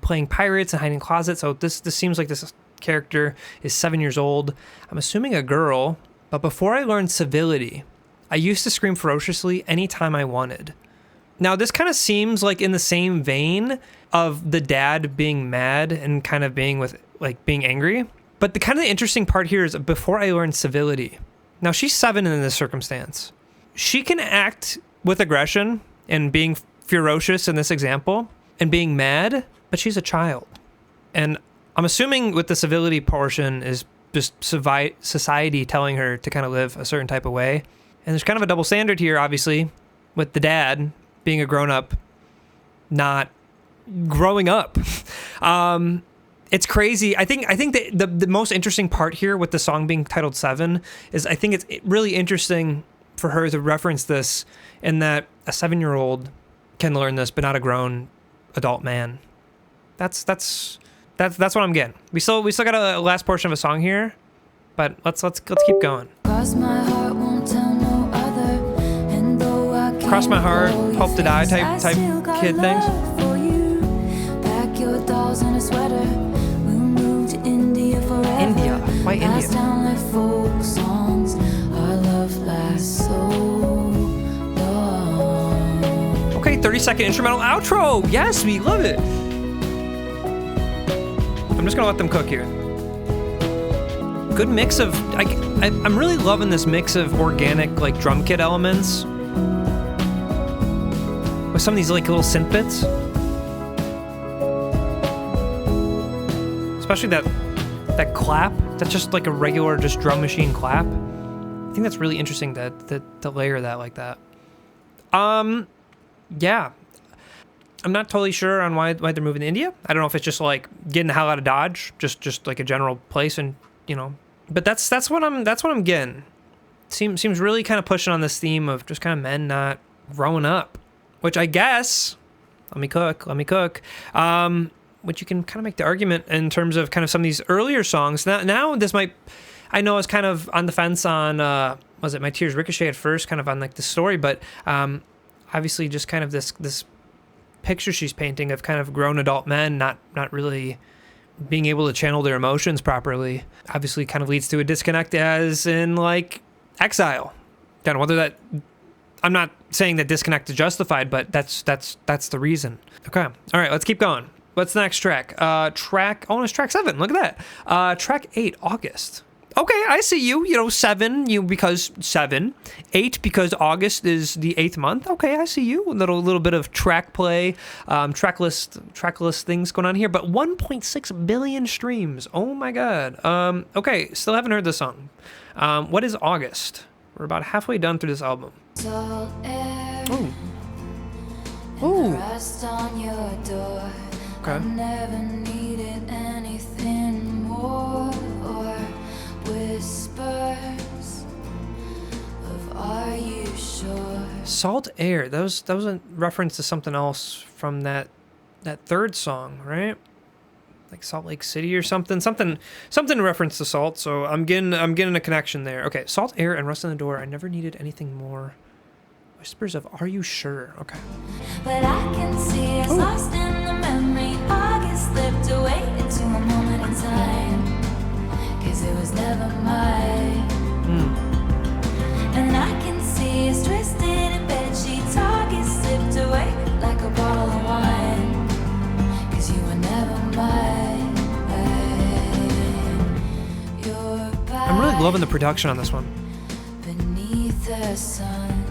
playing pirates and hiding in closets. So this seems like this character is 7 years old. I'm assuming a girl, but before I learned civility, I used to scream ferociously anytime I wanted. Now, this kind of seems like in the same vein of the dad being mad and kind of being angry. But the kind of interesting part here is before I learned civility. Now, she's 7 in this circumstance. She can act with aggression and being ferocious in this example and being mad, but she's a child. And I'm assuming with the civility portion is just society telling her to kind of live a certain type of way. And there's kind of a double standard here, obviously, with the dad being a grown-up, not growing up. It's crazy. I think the most interesting part here with the song being titled 7 is I think it's really interesting for her to reference this in that a 7-year-old can learn this, but not a grown adult man. That's what I'm getting. We still got a last portion of a song here, but let's keep going. Cross my heart, won't tell no other. And though I can't Cross my heart, hope to die type kid things. For you. Pack your dolls in a sweater. We'll move to India forever. India? Why India? Pass down like folk songs. Our love lasts so long. Okay, 30-second instrumental outro. Yes, we love it. I'm just gonna let them cook here. Good mix of, I'm really loving this mix of organic like drum kit elements with some of these like little synth bits. Especially that clap. That's just like a regular just drum machine clap. I think that's really interesting to layer that like that. Yeah. I'm not totally sure on why they're moving to India. I don't know if it's just like getting the hell out of Dodge, just like a general place, and But that's what I'm getting. Seems really kind of pushing on this theme of just kind of men not growing up, which I guess. Let me cook. Which you can kind of make the argument in terms of kind of some of these earlier songs. Now this might, I know I was kind of on the fence on was it My Tears Ricochet at first, kind of on like the story, but obviously just kind of this picture she's painting of kind of grown adult men not really being able to channel their emotions properly obviously kind of leads to a disconnect, as in like exile. Kind of whether that, I'm not saying that disconnect is justified, but that's the reason. Okay, all right, let's keep going. What's the next track? It's track 7. Look at that. Track 8, August. Okay, I see you. 7, because 7. 8 because August is the 8th month. Okay, I see you. A little bit of track play, track list things going on here. But 1.6 billion streams. Oh my god. Okay, still haven't heard this song. What is August? We're about halfway done through this album. Ooh. Ooh. Okay. I never needed anything more. Whispers of "Are you sure?" Salt Air. That was a reference to something else from that third song, right? Like Salt Lake City or something in reference to salt. So I'm getting a connection there. Okay, Salt Air and Rust in the Door. I never needed anything more. Whispers of "Are you sure?" Okay. But I can see it's lost in the memory. August slipped away into a moment in time. 'Cause it was never mine. And I can see it's twisted in bed sheets. August slipped away like a bottle of loving the production on this one. Beneath the sun,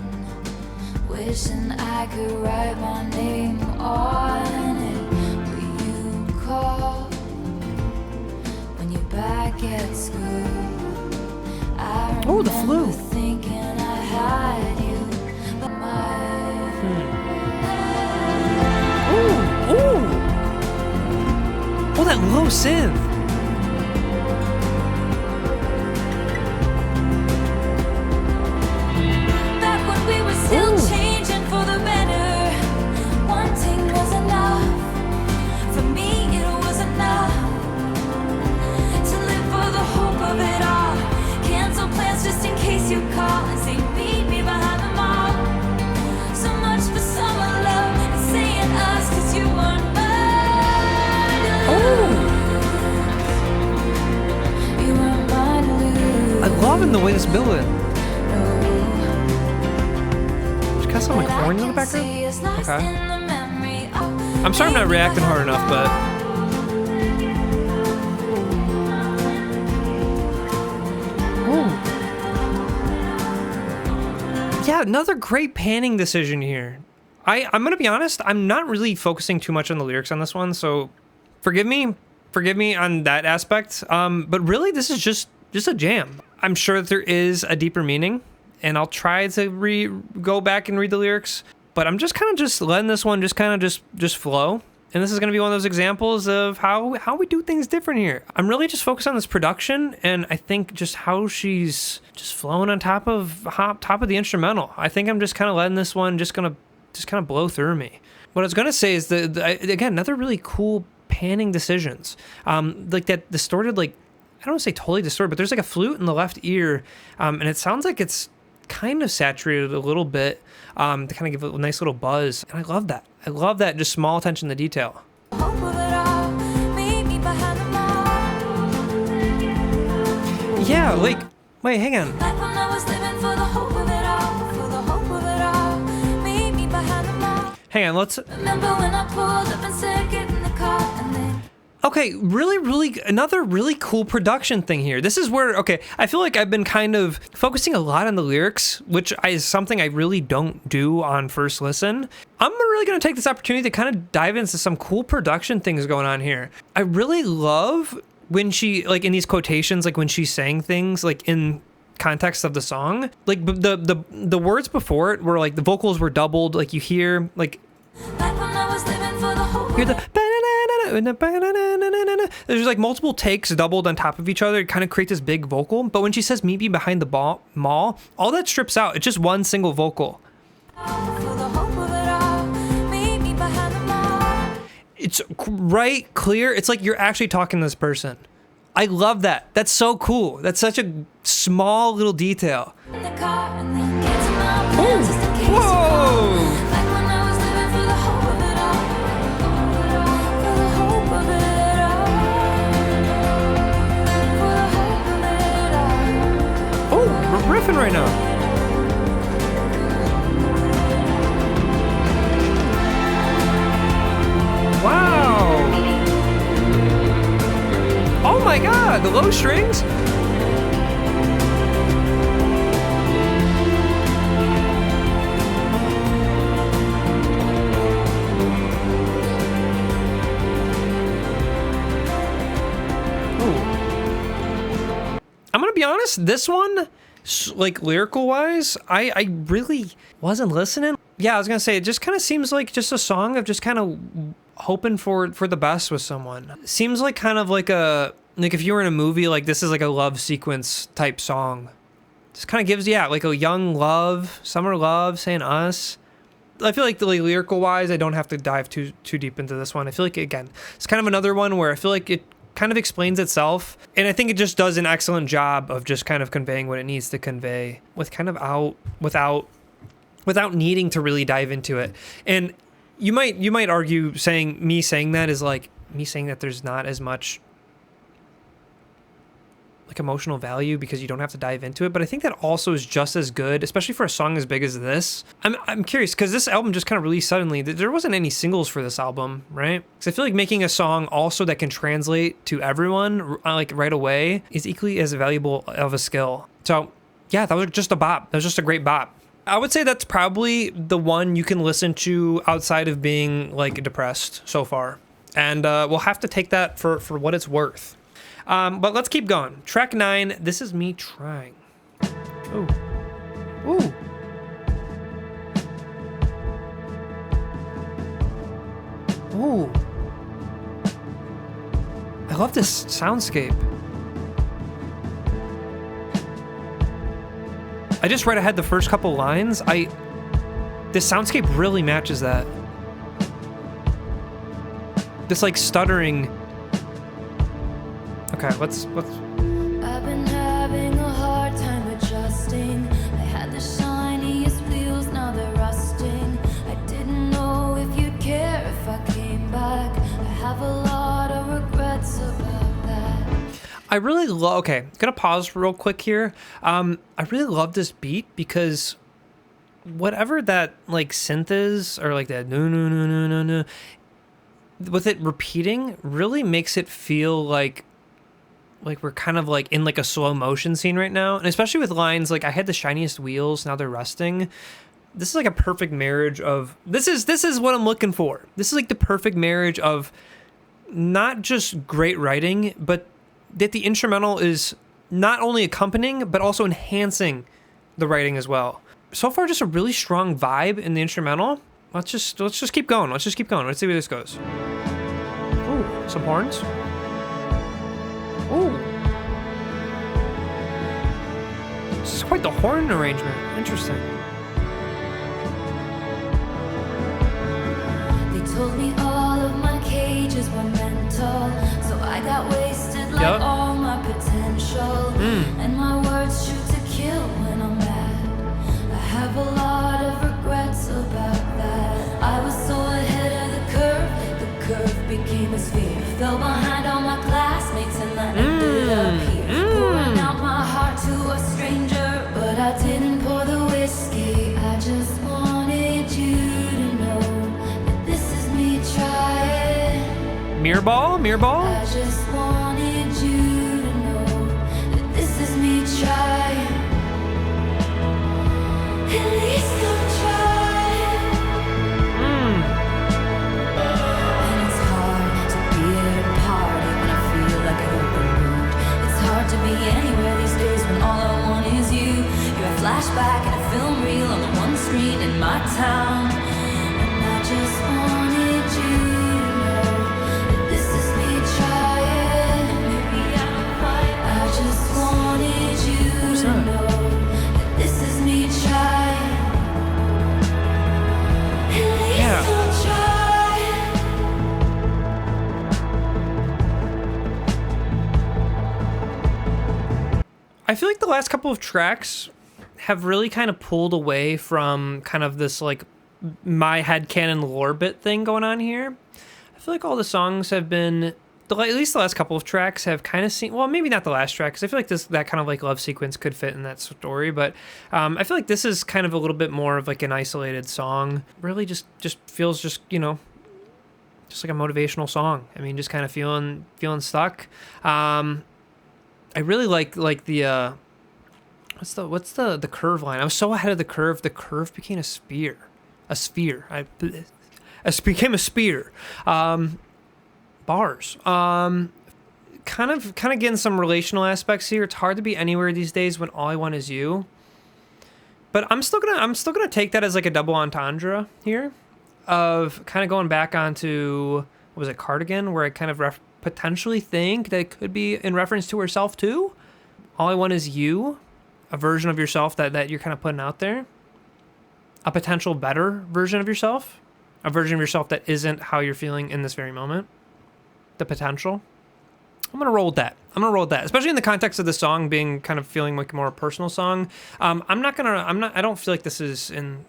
wishing I could write my name on it. Will you call when you're back at school? Oh, the flu. Thinking I had you, but Ooh. Oh, that low synth. back when we were still changing for the better. One thing was enough. For me, it was enough to live for the hope of it all. Cancel plans just in case you call and say meet me behind the mall. So much for summer love and saying us 'cause you weren't mine to lose. You weren't mine to lose. I'm loving the way this building. Just got some like horns in the background. Okay. I'm sorry I'm not reacting hard enough, but yeah, another great panning decision here. I'm gonna be honest, I'm not really focusing too much on the lyrics on this one, so forgive me on that aspect. But really, this is just a jam. I'm sure that there is a deeper meaning, and I'll try to go back and read the lyrics. But I'm just kind of just letting this one just flow. And this is going to be one of those examples of how we do things different here. I'm really just focused on this production, and I think just how she's just flowing on top of the instrumental. I think I'm just kind of letting this one just kind of blow through me. What I was going to say is again, another really cool panning decisions. Like that distorted, like, I don't want to say totally distorted, but there's like a flute in the left ear, and it sounds like it's kind of saturated a little bit to kind of give it a nice little buzz. And I love that. I love that, just small attention to detail. Yeah, like, wait, hang on. Hang on, let's... Okay, really, another really cool production thing here. This is where, okay, I feel like I've been kind of focusing a lot on the lyrics, which is something I really don't do on first listen. I'm really going to take this opportunity to kind of dive into some cool production things going on here. I really love when she, like in these quotations, like when she's saying things, like in context of the song, like the words before it were like the vocals were doubled, like you hear, like, hear the... There's like multiple takes doubled on top of each other. It kind of creates this big vocal. But when she says meet me behind the mall, all that strips out. It's just one single vocal. It's right, clear. It's like you're actually talking to this person. I love that. That's so cool. That's such a small little detail. Whoa! We're riffing right now. Wow. Oh my God, the low strings. I'm gonna be honest, this one, like lyrical wise, I really wasn't listening. Yeah, I was gonna say, it just kind of seems like just a song of just kind of hoping for the best with someone. Seems like kind of like if you were in a movie, like this is like a love sequence type song. Just kind of gives, yeah, like a young love, summer love, saying us. I feel like the lyrical wise, I don't have to dive too deep into this one. I feel like, again, it's kind of another one where I feel like it kind of explains itself, and I think it just does an excellent job of just kind of conveying what it needs to convey with kind of without needing to really dive into it. And you might argue saying that is like me saying that there's not as much like emotional value because you don't have to dive into it, but I think that also is just as good, especially for a song as big as this. I'm curious because this album just kind of released suddenly. There wasn't any singles for this album, right? Because I feel like making a song also that can translate to everyone like right away is equally as valuable of a skill. So yeah, that was just a bop. That was just a great bop. I would say that's probably the one you can listen to outside of being like depressed so far. And we'll have to take that for what it's worth. But let's keep going. Track 9, This Is Me Trying. Ooh. Ooh. Ooh. I love this soundscape. I just read ahead the first couple lines. This soundscape really matches that. This like stuttering. Okay, let's. I've been having a hard time adjusting. I had the shiniest wheels, now they're rusting. I didn't know if you'd care if I came back. I have a lot of regrets about that. I really love. Okay, gonna pause real quick here. I really love this beat because whatever that like synth is, or like that no, with it repeating, really makes it feel like we're kind of like in like a slow motion scene right now. And especially with lines like I had the shiniest wheels, now they're rusting. This is like a perfect marriage of this is what I'm looking for. This is like the perfect marriage of not just great writing, but that the instrumental is not only accompanying but also enhancing the writing as well. So far, just a really strong vibe in the instrumental. Let's just keep going. Let's see where this goes. Ooh, some horns. Ooh. This is quite the horn arrangement. Interesting. They told me all of my cages were mental, so I got wasted like all my potential. And my words shoot to kill when I'm mad. I have a lot of regrets about that. I was so ahead of the curve became a sphere. Fell behind all my classmates and let it up here. Pouring out my heart to a stranger, but I didn't pour the whiskey. I just wanted you to know that this is me trying. Mirror ball? I just wanted you to know that this is me trying. At least I'm trying. And it's hard to be at a party when I feel like I got the mood. It's hard to be anywhere these days when all I want is you. You're a flashback and a film reel on the one screen in my town. And I just wanted you to know that this is me trying. Maybe I'm right. I just wanted you to know that this is me trying. I feel like the last couple of tracks have really kind of pulled away from kind of this like my headcanon lore bit thing going on here. I feel like all the songs have been, at least the last couple of tracks have kind of seen, well, maybe not the last track, because I feel like that kind of like love sequence could fit in that story, but I feel like this is kind of a little bit more of like an isolated song. Really just feels just, you know, just like a motivational song. I mean, just kind of feeling stuck. I really like the what's the curve line? I was so ahead of the curve. The curve became a sphere. Became a spear. Bars. Kind of getting some relational aspects here. It's hard to be anywhere these days when all I want is you. But I'm still gonna take that as like a double entendre here, of kind of going back onto, what was it, Cardigan, where I kind of potentially think that it could be in reference to herself too. All I want is you, a version of yourself that you're kind of putting out there, a potential better version of yourself, a version of yourself that isn't how you're feeling in this very moment. The potential. I'm gonna roll with that. Especially in the context of the song being kind of feeling like a more personal song. I don't feel like this is in.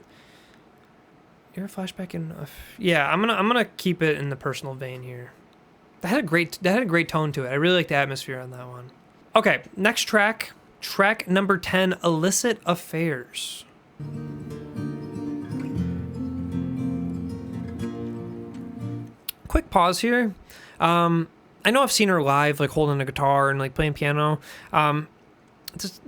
You're a flashback in. Yeah, I'm gonna keep it in the personal vein here. That had a great tone to it. I really like the atmosphere on that one. Okay, next track. Track number 10, Illicit Affairs. Quick pause here. I know I've seen her live, like holding a guitar and like playing piano.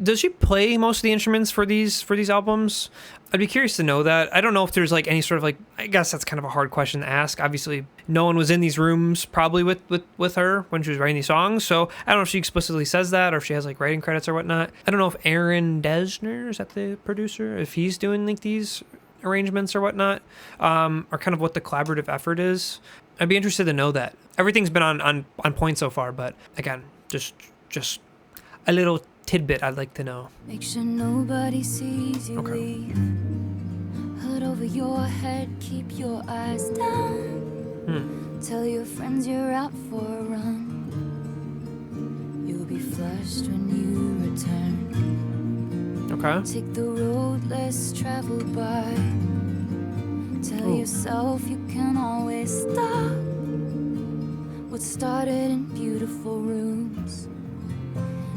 Does she play most of the instruments for these albums? I'd be curious to know that. I don't know if there's like any sort of like, I guess that's kind of a hard question to ask. Obviously, no one was in these rooms probably with her when she was writing these songs. So I don't know if she explicitly says that or if she has like writing credits or whatnot. I don't know if Aaron Dessner, is that the producer, if he's doing like these arrangements or whatnot, or kind of what the collaborative effort is. I'd be interested to know that. Everything's been on point so far, but again, just a little tidbit I'd like to know. Make sure nobody sees you leave. Hood over your head, keep your eyes down. Tell your friends you're out for a run. You'll be flushed when you return. Okay. Take the road less traveled by. Tell yourself you can always stop. What started in beautiful rooms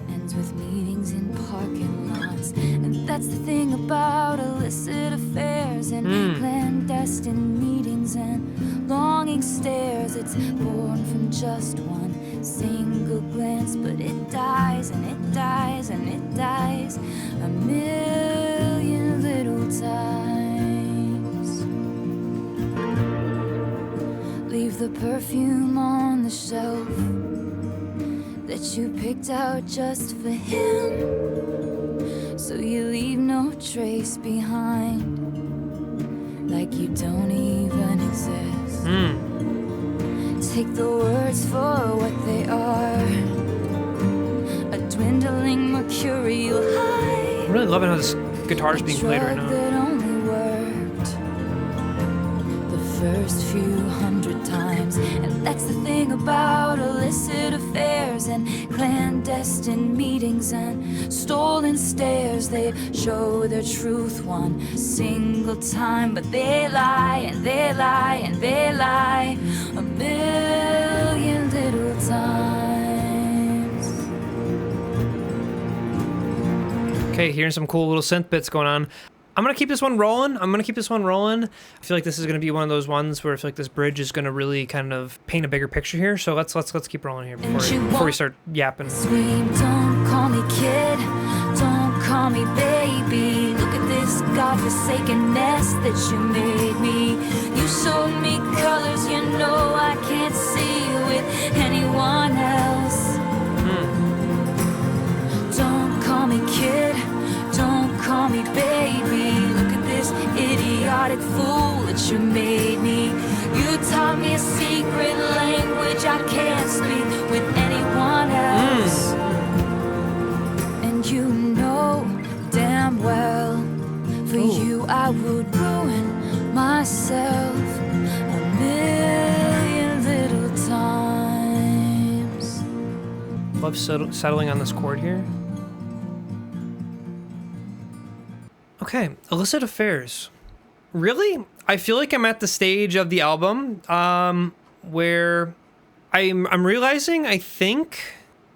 ends with meetings in parking lots. And that's the thing about illicit affairs and clandestine meetings and longing stares. It's born from just one single glance, but it dies and it dies and it dies a million little times. Leave the perfume on the shelf that you picked out just for him, so you leave no trace behind, like you don't even exist. Take the words for what they are, a dwindling mercurial high. I'm really loving how this guitar is being played right now. That only worked the first few hundred times. And that's the thing about illicit affairs and clandestine meetings and stolen stares. They show their truth one single time, but they lie and they lie and they lie a million little times. Okay, hearing some cool little synth bits going on. I'm going to keep this one rolling. I feel like this is going to be one of those ones where I feel like this bridge is going to really kind of paint a bigger picture here. So let's keep rolling here before we start yapping. Scream, don't call me kid, don't call me baby. Look at this godforsaken mess that you made me. You showed me colors you know I can't see with anyone else. Don't call me kid, don't call me baby. Look at this idiotic fool that you made me. You taught me a secret language I can't speak with anyone else. And you know damn well, for you I would ruin myself a million little times. Love settling on this chord here. Okay, Illicit Affairs. Really? I feel like I'm at the stage of the album where I'm realizing I think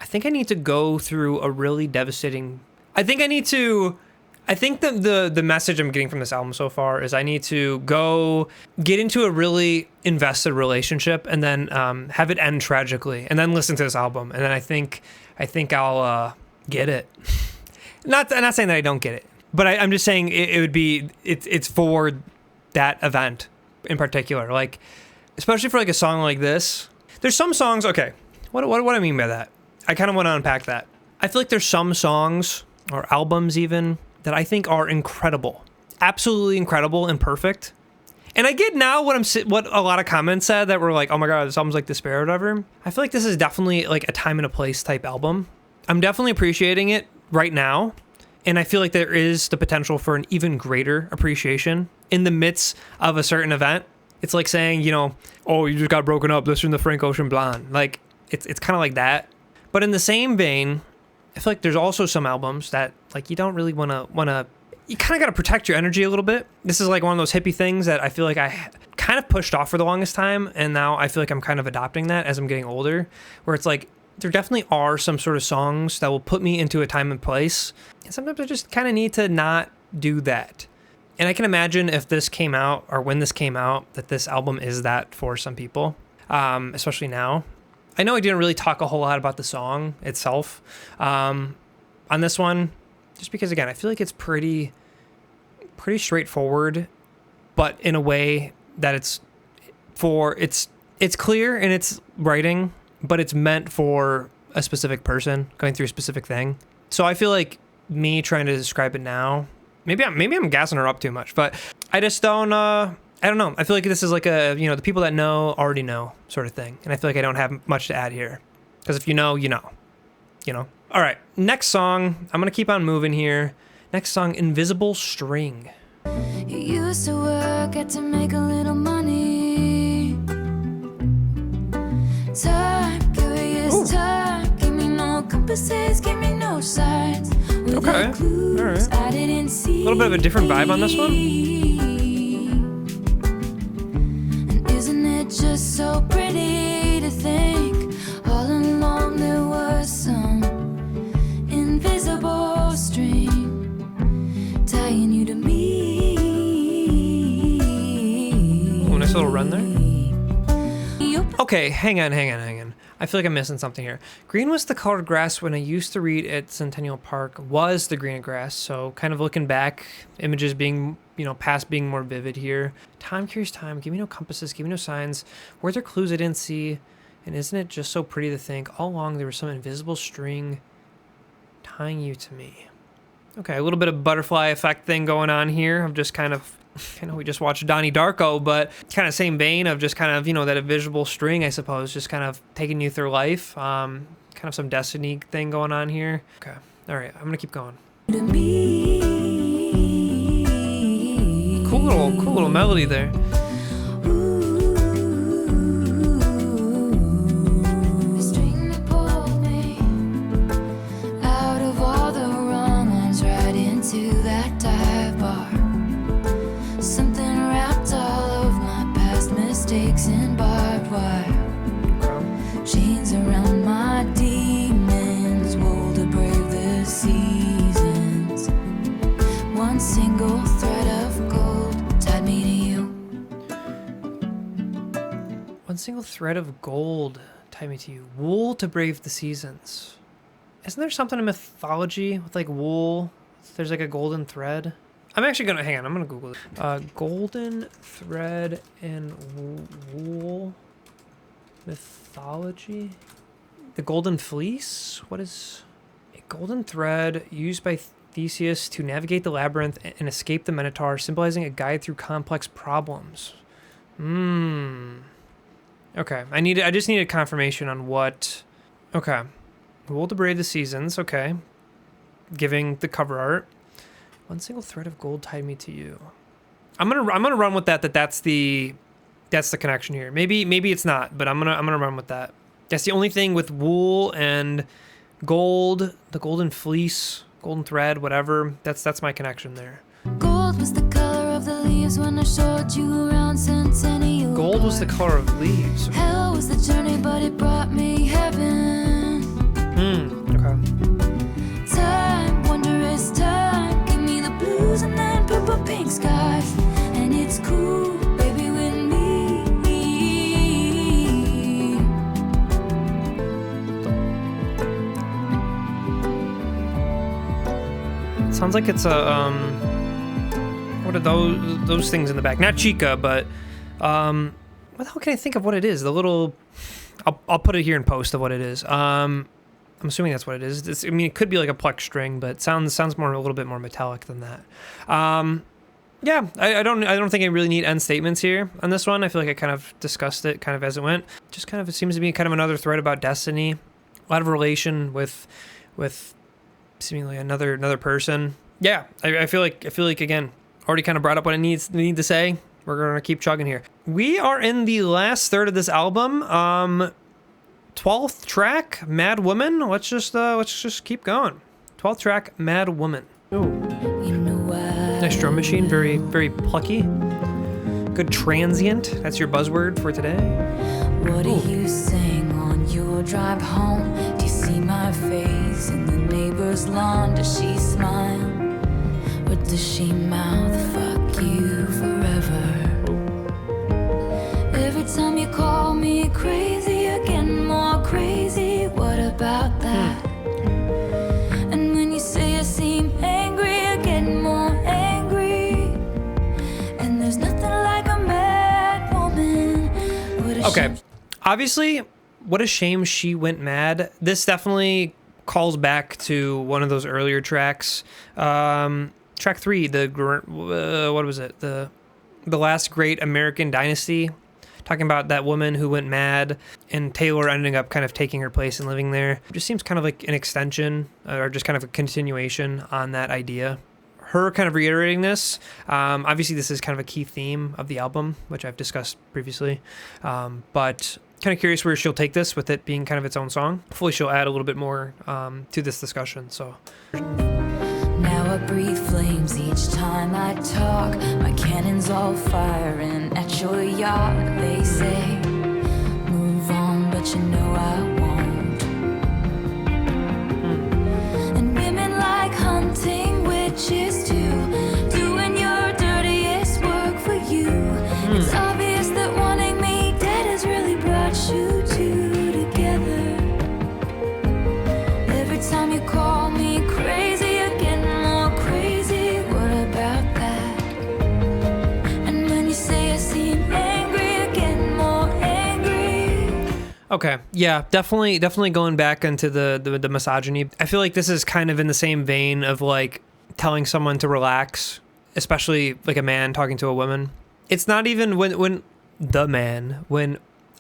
I need to go through a really devastating... I think the message I'm getting from this album so far is I need to go get into a really invested relationship and then have it end tragically and then listen to this album. And then I think I'll get it. I'm not saying that I don't get it. But I'm just saying it's for that event in particular. Like, especially for like a song like this. There's some songs, okay, what do I mean by that? I kind of want to unpack that. I feel like there's some songs or albums even that I think are incredible. Absolutely incredible and perfect. And I get now what a lot of comments said that were like, oh my God, this album's like despair or whatever. I feel like this is definitely like a time and a place type album. I'm definitely appreciating it right now. And I feel like there is the potential for an even greater appreciation in the midst of a certain event. It's like saying, you know, oh, you just got broken up, listen to Frank Ocean Blonde. Like, it's kind of like that. But in the same vein, I feel like there's also some albums that, like, you don't really want to, you kind of got to protect your energy a little bit. This is like one of those hippie things that I feel like I kind of pushed off for the longest time. And now I feel like I'm kind of adopting that as I'm getting older, where it's like, there definitely are some sort of songs that will put me into a time and place. And sometimes I just kind of need to not do that. And I can imagine if this came out or when this came out, that this album is that for some people, especially now. I know I didn't really talk a whole lot about the song itself on this one, just because, again, I feel like it's pretty straightforward, but in a way that it's clear in its writing, but it's meant for a specific person going through a specific thing. So I feel like me trying to describe it now, maybe I'm gassing her up too much, but I just don't, I don't know. I feel like this is like a, the people that know already know sort of thing. And I feel like I don't have much to add here, because if you know, you know. All right, next song. I'm going to keep on moving here. Next song, Invisible String. You used to work, had to make a little money. Time, curious time. Give me no compasses, give me no signs. Okay, clues, all right. I didn't see. A little bit of a different vibe on this one. And isn't it just so pretty to think all along there was some invisible string tying you to me. Oh, nice little run there. Okay, hang on. I feel like I'm missing something here. Green was the colored grass when I used to read at Centennial Park was the green grass. So kind of looking back, images being, past being more vivid here. Time, curious time, give me no compasses, give me no signs. Were there clues I didn't see? And isn't it just so pretty to think all along there was some invisible string tying you to me? Okay, a little bit of butterfly effect thing going on here. I'm just kind of, I know we just watched Donnie Darko, but kind of same vein of just kind of, that invisible string, I suppose, just kind of taking you through life. Kind of some destiny thing going on here. Okay, all right, I'm gonna keep going. Cool little melody there. And barbed wire, chains around my demons, wool to brave the seasons. One single thread of gold tied me to you. One single thread of gold tied me to you. Wool to brave the seasons. Isn't there something in mythology with like wool? There's like a golden thread. I'm actually gonna hang on. I'm gonna Google it. Golden thread and wool mythology. The golden fleece. What is a golden thread used by Theseus to navigate the labyrinth and escape the Minotaur, symbolizing a guide through complex problems. Okay. I just needed confirmation on what. Okay. Wool to brave the seasons. Okay. Giving the cover art. One single thread of gold tied me to you. I'm gonna run with that. That's the connection here. Maybe it's not, but I'm gonna run with that. That's the only thing with wool and gold, the golden fleece, golden thread, whatever. That's my connection there. Gold was the color of the leaves when I showed you around Centennial. Gold was the color of leaves. Hell was the journey, but it brought me heaven. Okay. Time, wondrous time. Blues and then purple pink skies, and it's cool, baby, with me. It sounds like it's a what are those things in the back? Not Chica, but what the hell can I think of what it is? The little, I'll put it here in post of what it is. I'm assuming that's what it is. It could be like a plucked string, but it sounds more a little bit more metallic than that. Yeah, I don't think I really need end statements here on this one. I feel like I kind of discussed it kind of as it went. Just kind of, it seems to be kind of another thread about destiny, a lot of relation with seemingly another person. Yeah, I feel like again, already kind of brought up what I need to say. We're gonna keep chugging here. We are in the last third of this album. 12th track, Mad Woman. Let's just keep going. 12th track, Mad Woman. Ooh. Nice drum machine, very, very plucky. Good transient. That's your buzzword for today. What do you sing on your drive home, do you see my face in the neighbor's lawn? Does she smile, or does she mouth fuck you forever? Every time you call me crazy, again more crazy. What about that? And when you say I seem angry, again more angry. And there's nothing like a mad woman. Okay, obviously, what a shame she went mad. This definitely calls back to one of those earlier tracks. Track 3, what was it? The Last Great American Dynasty. Talking about that woman who went mad and Taylor ending up kind of taking her place and living there. It just seems kind of like an extension or just kind of a continuation on that idea. Her kind of reiterating this. Obviously, this is kind of a key theme of the album, which I've discussed previously. But kind of curious where she'll take this with it being kind of its own song. Hopefully, she'll add a little bit more to this discussion. So. Now I breathe flames each time I talk. My cannons all firing at your yacht. They say, move on, but you know I won't. And women like hunting witches too, doing your dirtiest work for you. It's obvious that wanting me dead has really brought you two together. Every time you call me crazy, Okay, yeah, definitely going back into the misogyny. I feel like this is kind of in the same vein of like telling someone to relax, especially like a man talking to a woman. It's not even when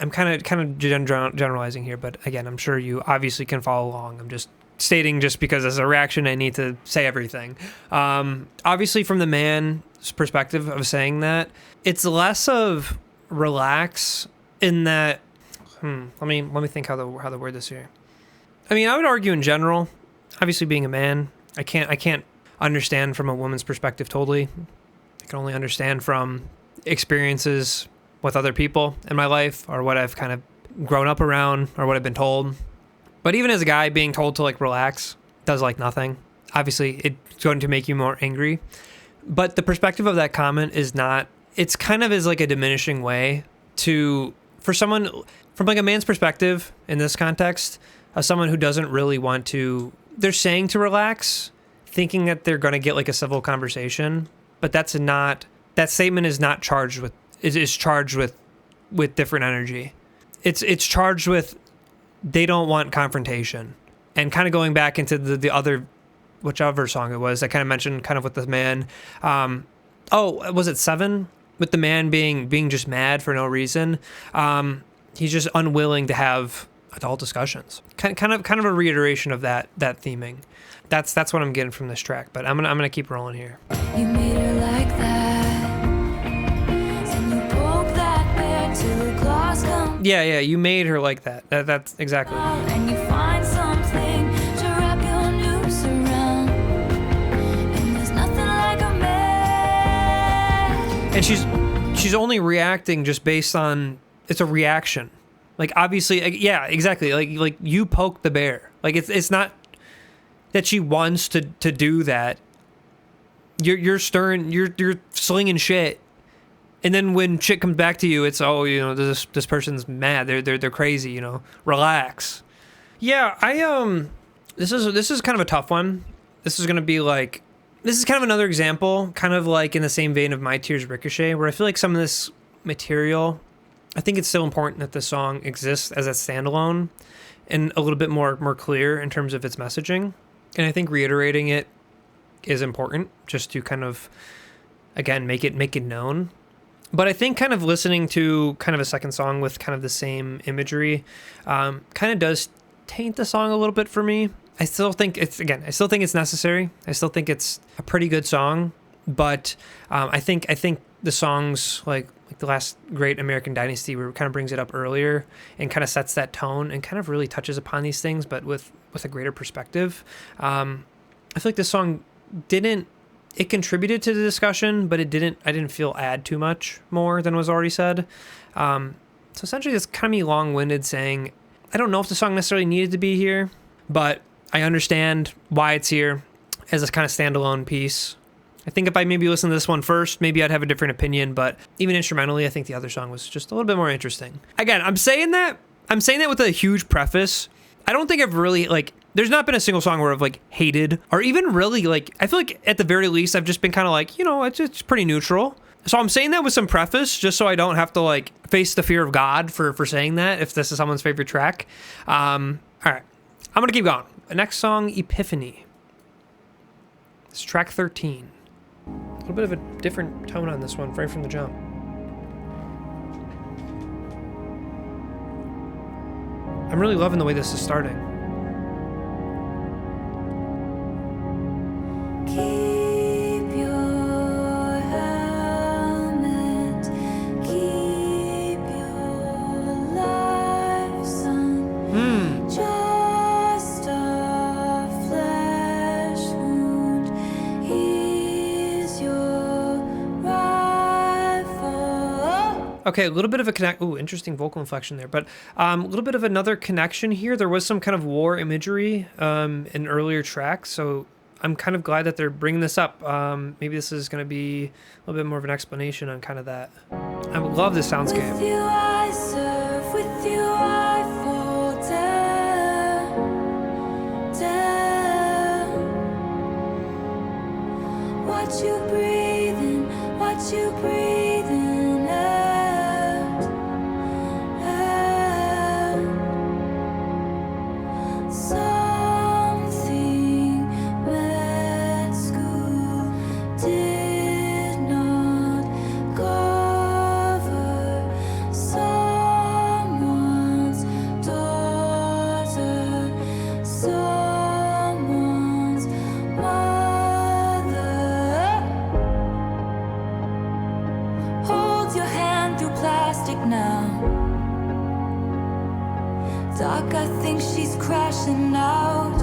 I'm kind of generalizing here, but again, I'm sure you obviously can follow along. I'm just stating just because as a reaction, I need to say everything. Obviously, from the man's perspective of saying that, it's less of relax in that. Let me think how to word this here. I mean, I would argue in general, obviously being a man, I can't understand from a woman's perspective totally. I can only understand from experiences with other people in my life or what I've kind of grown up around or what I've been told. But even as a guy, being told to like relax does like nothing. Obviously, it's going to make you more angry. But the perspective of that comment is not, it's kind of is like a diminishing way for someone. From like a man's perspective in this context, someone who doesn't really want to, they're saying to relax, thinking that they're going to get like a civil conversation, but that statement is not charged with, is charged with different energy. It's charged with, they don't want confrontation. And kind of going back into the other, whichever song it was, I kind of mentioned kind of with the man, was it 7? With the man being just mad for no reason. He's just unwilling to have adult discussions. Kind of a reiteration of that theming. That's what I'm getting from this track. But I'm gonna keep rolling here. You made her like that, and you broke that bear till claws come. Yeah, you made her like that. That's exactly. And you find something to wrap your noose around, and there's nothing like a man. And she's only reacting just based on. It's a reaction. Like, obviously, yeah, exactly. Like you poke the bear. Like, it's not that she wants to do that. You're stirring, you're slinging shit. And then when shit comes back to you, it's, this person's mad. They're crazy, relax. Yeah, this is kind of a tough one. This is going to be like, this is kind of another example, kind of like in the same vein of My Tears Ricochet, where I feel like some of this material, I think it's still important that the song exists as a standalone and a little bit more clear in terms of its messaging. And I think reiterating it is important just to kind of, again, make it known. But I think kind of listening to kind of a second song with kind of the same imagery kind of does taint the song a little bit for me. I still think it's necessary. I still think it's a pretty good song, but I think the songs like The Last Great American Dynasty, where it kind of brings it up earlier and kind of sets that tone and kind of really touches upon these things, but with a greater perspective. I feel like this song it contributed to the discussion, but I didn't feel add too much more than was already said. So essentially it's kind of me long-winded saying I don't know if the song necessarily needed to be here, but I understand why it's here as a kind of standalone piece. I think if I maybe listened to this one first, maybe I'd have a different opinion, but even instrumentally, I think the other song was just a little bit more interesting. Again, I'm saying that with a huge preface. I don't think I've really, like, there's not been a single song where I've, like, hated, or even really, like, I feel like at the very least, I've just been kind of like, it's pretty neutral. So I'm saying that with some preface, just so I don't have to, like, face the fear of God for saying that, if this is someone's favorite track. All right, I'm going to keep going. The next song, Epiphany. It's track 13. A little bit of a different tone on this one, right from the jump. I'm really loving the way this is starting. Keep your helmet, keep your life, son. Just a flesh wound. Here's your rifle. Okay, a little bit of a connect. Ooh, interesting vocal inflection there, but a little bit of another connection here. There was some kind of war imagery in earlier tracks, so I'm kind of glad that they're bringing this up. Maybe this is going to be a little bit more of an explanation on kind of that. I love this soundscape. With you I serve, with you I fall down. Watch you breathing, watch you breathing out. Something med school did not cover. Someone's daughter, someone's mother. Hold your hand through plastic now. Doc, I think she's crashing out.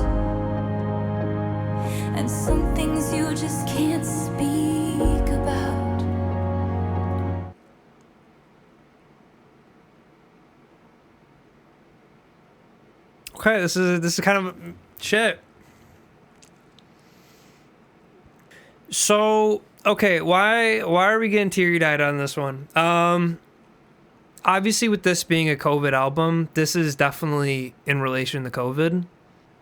And some things you just can't speak about. Okay, this is kind of shit. So, okay, why are we getting teary-eyed on this one? Obviously, with this being a COVID album, this is definitely in relation to COVID.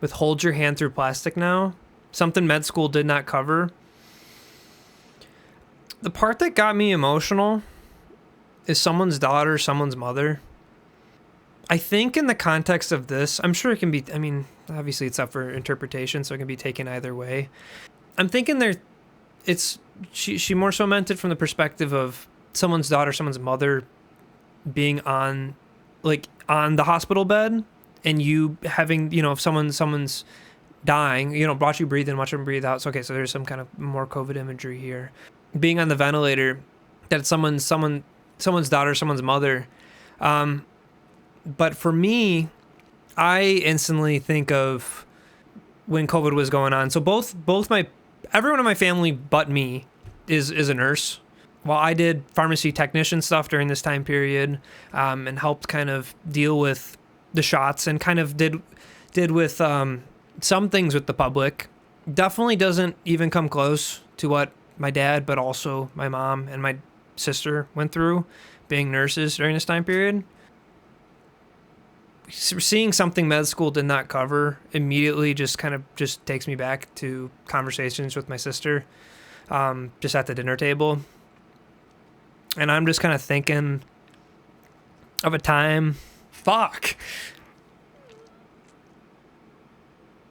With Hold Your Hand Through Plastic Now, something med school did not cover. The part that got me emotional is someone's daughter, someone's mother. I think in the context of this, I'm sure it can be, I mean, obviously it's up for interpretation, so it can be taken either way. I'm thinking she more so meant it from the perspective of someone's daughter, someone's mother being on the hospital bed, and you having, if someone's dying, watch you breathe in, watch them breathe out. So, okay, so there's some kind of more COVID imagery here. Being on the ventilator, that it's someone's daughter, someone's mother. But for me, I instantly think of when COVID was going on. So everyone in my family but me is a nurse. While I did pharmacy technician stuff during this time period, and helped kind of deal with the shots and kind of did with some things with the public, definitely doesn't even come close to what my dad, but also my mom and my sister went through being nurses during this time period. Seeing something med school did not cover immediately just takes me back to conversations with my sister, just at the dinner table. And I'm just kind of thinking of a time,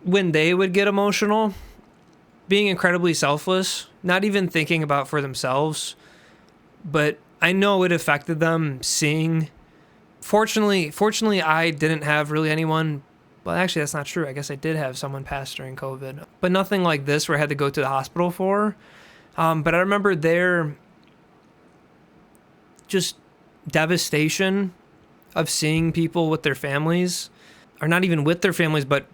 when they would get emotional, being incredibly selfless, not even thinking about for themselves. But I know it affected them seeing. Fortunately, I didn't have really anyone. Well, actually, that's not true. I guess I did have someone pass during COVID, but nothing like this where I had to go to the hospital for. But I remember their just devastation of seeing people with their families, or not even with their families, but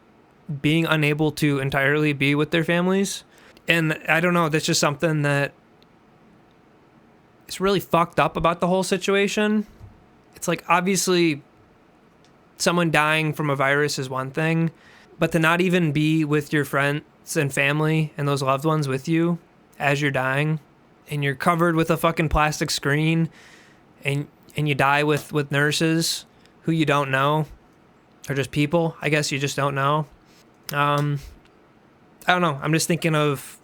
being unable to entirely be with their families. And I don't know, that's just something that it's really fucked up about the whole situation. It's like, obviously someone dying from a virus is one thing, but to not even be with your friends and family and those loved ones with you as you're dying, and you're covered with a fucking plastic screen, and you die with nurses who you don't know, or just people, I guess you just don't know. I don't know. I'm just thinking of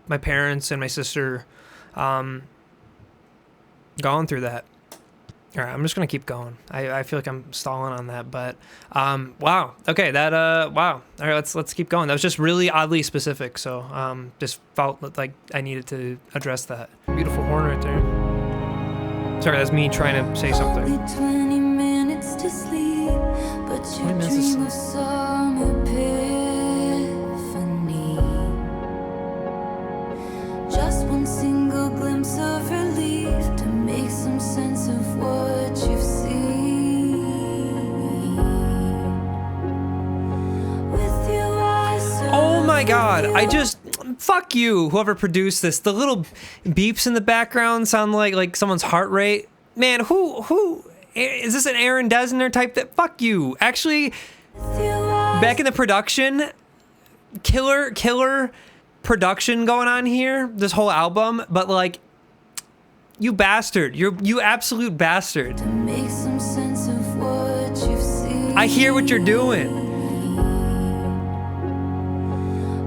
my parents and my sister going through that. All right, I'm just going to keep going. I feel like I'm stalling on that, but wow. Okay, wow. All right, let's keep going. That was just really oddly specific, so just felt like I needed to address that. Beautiful horn right there. Sorry, that's me trying to say something. Only 20 minutes to sleep, but you 20 minutes to dream of some epiphany. Just one single glimpse of relief to make some sense of what you've seen. With your eyes Oh my god, fuck you, whoever produced this. The little beeps in the background sound like someone's heart rate. Man, who is this, an Aaron Dessner type? That fuck you. Actually, back in the production, killer production going on here, this whole album, but like, you bastard, you absolute bastard. to make some sense of what you've seen. I hear what you're doing.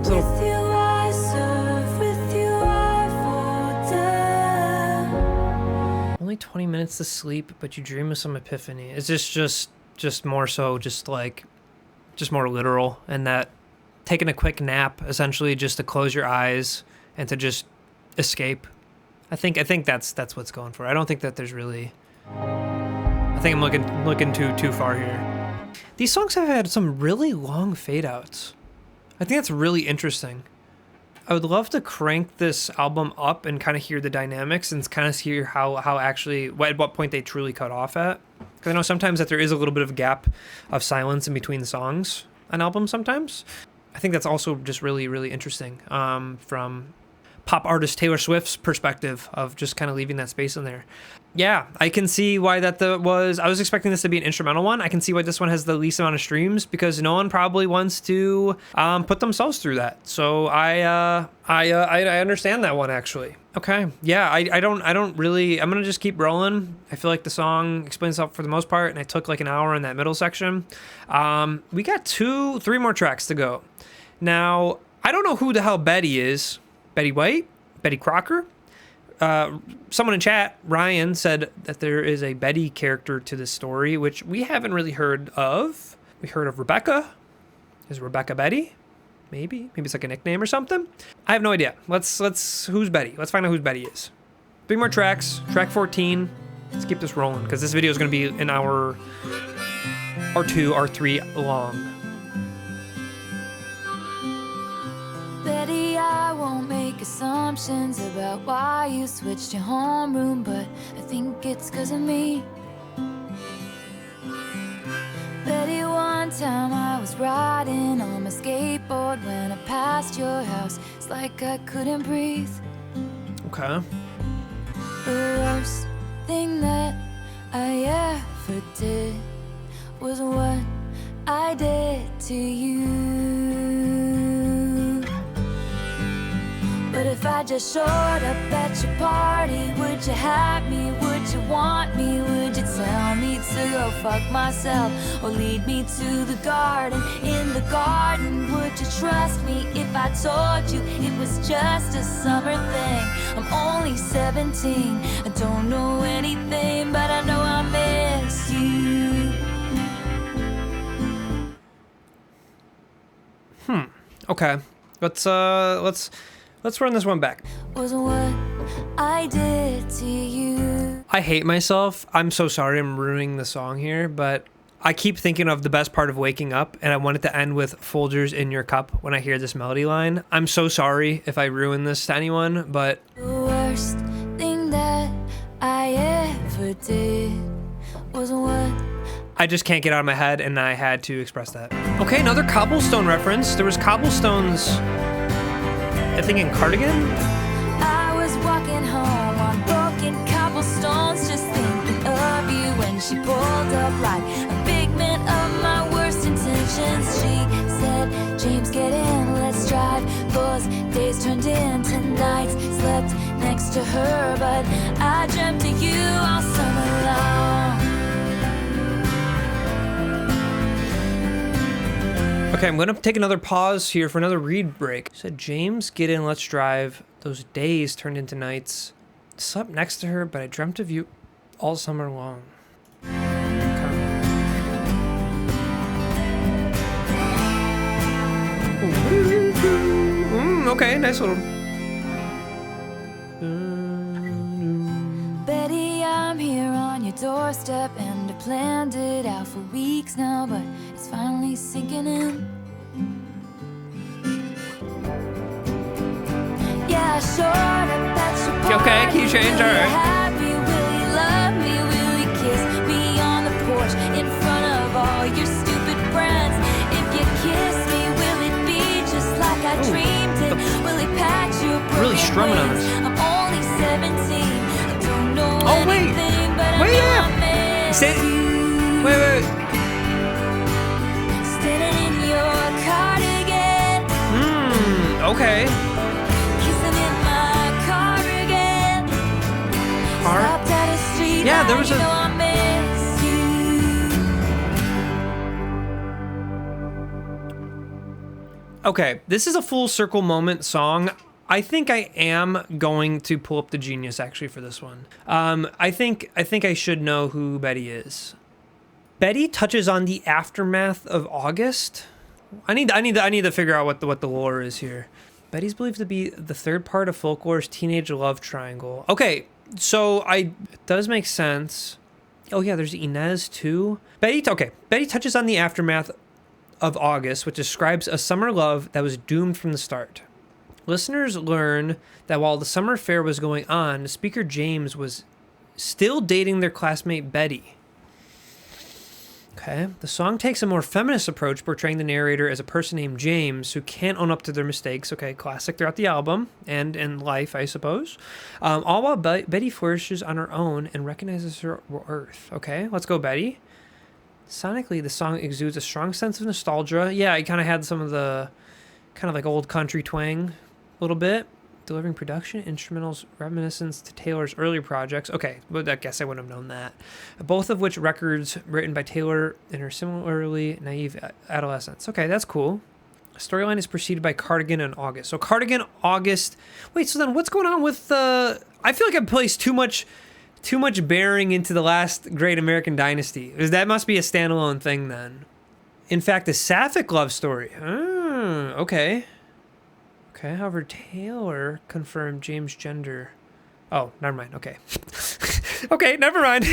So, With your eyes serve, with your eye fall down. only 20 minutes to sleep, but you dream of some epiphany. Is this just more so just more literal, and that taking a quick nap essentially just to close your eyes and to just escape? I think that's what's going for. I don't think that there's really. I think I'm looking too far here. These songs have had some really long fade outs. I think that's really interesting. I would love to crank this album up and kind of hear the dynamics and kind of hear how actually at what point they truly cut off at. Because I know sometimes that there is a little bit of a gap of silence in between the songs on albums sometimes. I think that's also just really, really interesting from pop artist Taylor Swift's perspective of just kind of leaving that space in there. Yeah, I can see why I was expecting this to be an instrumental one. I can see why this one has the least amount of streams, because no one probably wants to put themselves through that. So I understand that one, actually. Okay, yeah, I don't really, I'm gonna just keep rolling. I feel like the song explains itself for the most part, and I took like an hour in that middle section. We got 3 more tracks to go. Now, I don't know who the hell Betty is. Betty White? Betty Crocker? Someone in chat, Ryan, said that there is a Betty character to this story, which we haven't really heard of. We heard of Rebecca. Is Rebecca Betty? Maybe it's like a nickname or something. I have no idea. Who's Betty? Let's find out who Betty is. 3 more tracks. Track 14. Let's keep this rolling, because this video is going to be an hour or 2 or 3 long. Betty, I won't make assumptions about why you switched your homeroom, but I think it's 'cause of me. Betty, one time I was riding on my skateboard when I passed your house. It's like I couldn't breathe. Okay. The worst thing that I ever did was what I did to you. But if I just showed up at your party, would you have me? Would you want me? Would you tell me to go fuck myself? Or lead me to the garden? In the garden, would you trust me if I told you it was just a summer thing? I'm only 17, I don't know anything, but I know I miss you. Okay. Let's run this one back. Was what I did to you. I hate myself. I'm so sorry I'm ruining the song here, but I keep thinking of the best part of waking up, and I want it to end with Folgers in your cup when I hear this melody line. I'm so sorry if I ruin this to anyone, but The worst thing that I ever did was what I just can't get out of my head, and I had to express that. Okay, another Cobblestone reference. There was Cobblestones, I think, in Cardigan? I was walking home on broken cobblestones, just thinking of you when she pulled up like a big to her, but I dreamt of you all summer long. Okay, I'm gonna take another pause here for another read break. Said James, get in, let's drive. Those days turned into nights. Slept next to her, but I dreamt of you all summer long. Okay, nice little. Betty, I'm here on your doorstep, and I planned it out for weeks now, but it's finally sinking in. Yeah, short up at your party. Okay, key change, Will you alright. have me? Will you love me? Will you kiss me on the porch in front of all your stupid friends? If you kiss me, will it be just like I dreamed it? Will it patch your broken Really strumming on wings? this. I'm only 17. I don't know Oh, wait. anything, but I Wait, know yeah. I miss Say- you. Wait. Standing in your cardigan, Okay. kissing in my car again. Car? Stopped at a street Yeah, there light, was you a- know I miss you. Okay, this is a full circle moment song. I think I am going to pull up the Genius actually for this one. I think I should know who Betty is. Betty touches on the aftermath of August. I need to figure out what the lore is here. Betty's believed to be the third part of Folklore's teenage love triangle. Okay, so it does make sense. Oh yeah, there's Inez too. Betty touches on the aftermath of August, which describes a summer love that was doomed from the start. Listeners learn that while the summer fair was going on, speaker James was still dating their classmate Betty. Okay. The song takes a more feminist approach, portraying the narrator as a person named James who can't own up to their mistakes. Okay, classic throughout the album and in life, I suppose. All while Betty flourishes on her own and recognizes her worth. Okay, let's go, Betty. Sonically, the song exudes a strong sense of nostalgia. Yeah, it kind of had some of the kind of like old country twang a little bit. Delivering production instrumentals reminiscence to Taylor's earlier projects. Okay, but I guess I wouldn't have known that. Both of which records written by Taylor in her similarly naive adolescence. Okay, that's cool. Storyline is preceded by Cardigan and August. So Cardigan, August. Wait, so then what's going on with the... I feel like I placed too much bearing into the last great American dynasty. That must be a standalone thing then. In fact, a sapphic love story. Okay. Okay, however, Taylor confirmed James' gender. Oh, never mind. Okay. Okay, never mind.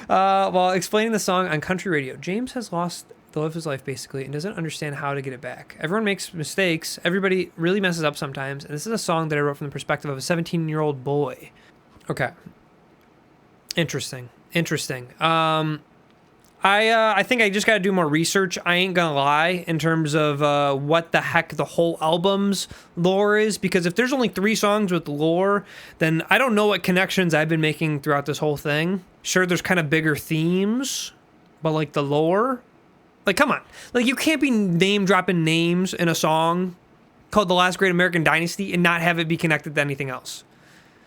While explaining the song on country radio, James has lost the love of his life, basically, and doesn't understand how to get it back. Everyone makes mistakes. Everybody really messes up sometimes. And this is a song that I wrote from the perspective of a 17-year-old boy. Okay. Interesting. I think I just got to do more research. I ain't gonna lie in terms of what the heck the whole album's lore is, because if there's only 3 songs with lore, then I don't know what connections I've been making throughout this whole thing. Sure, there's kind of bigger themes, but like the lore, like come on, like you can't be name dropping names in a song called The Last Great American Dynasty and not have it be connected to anything else.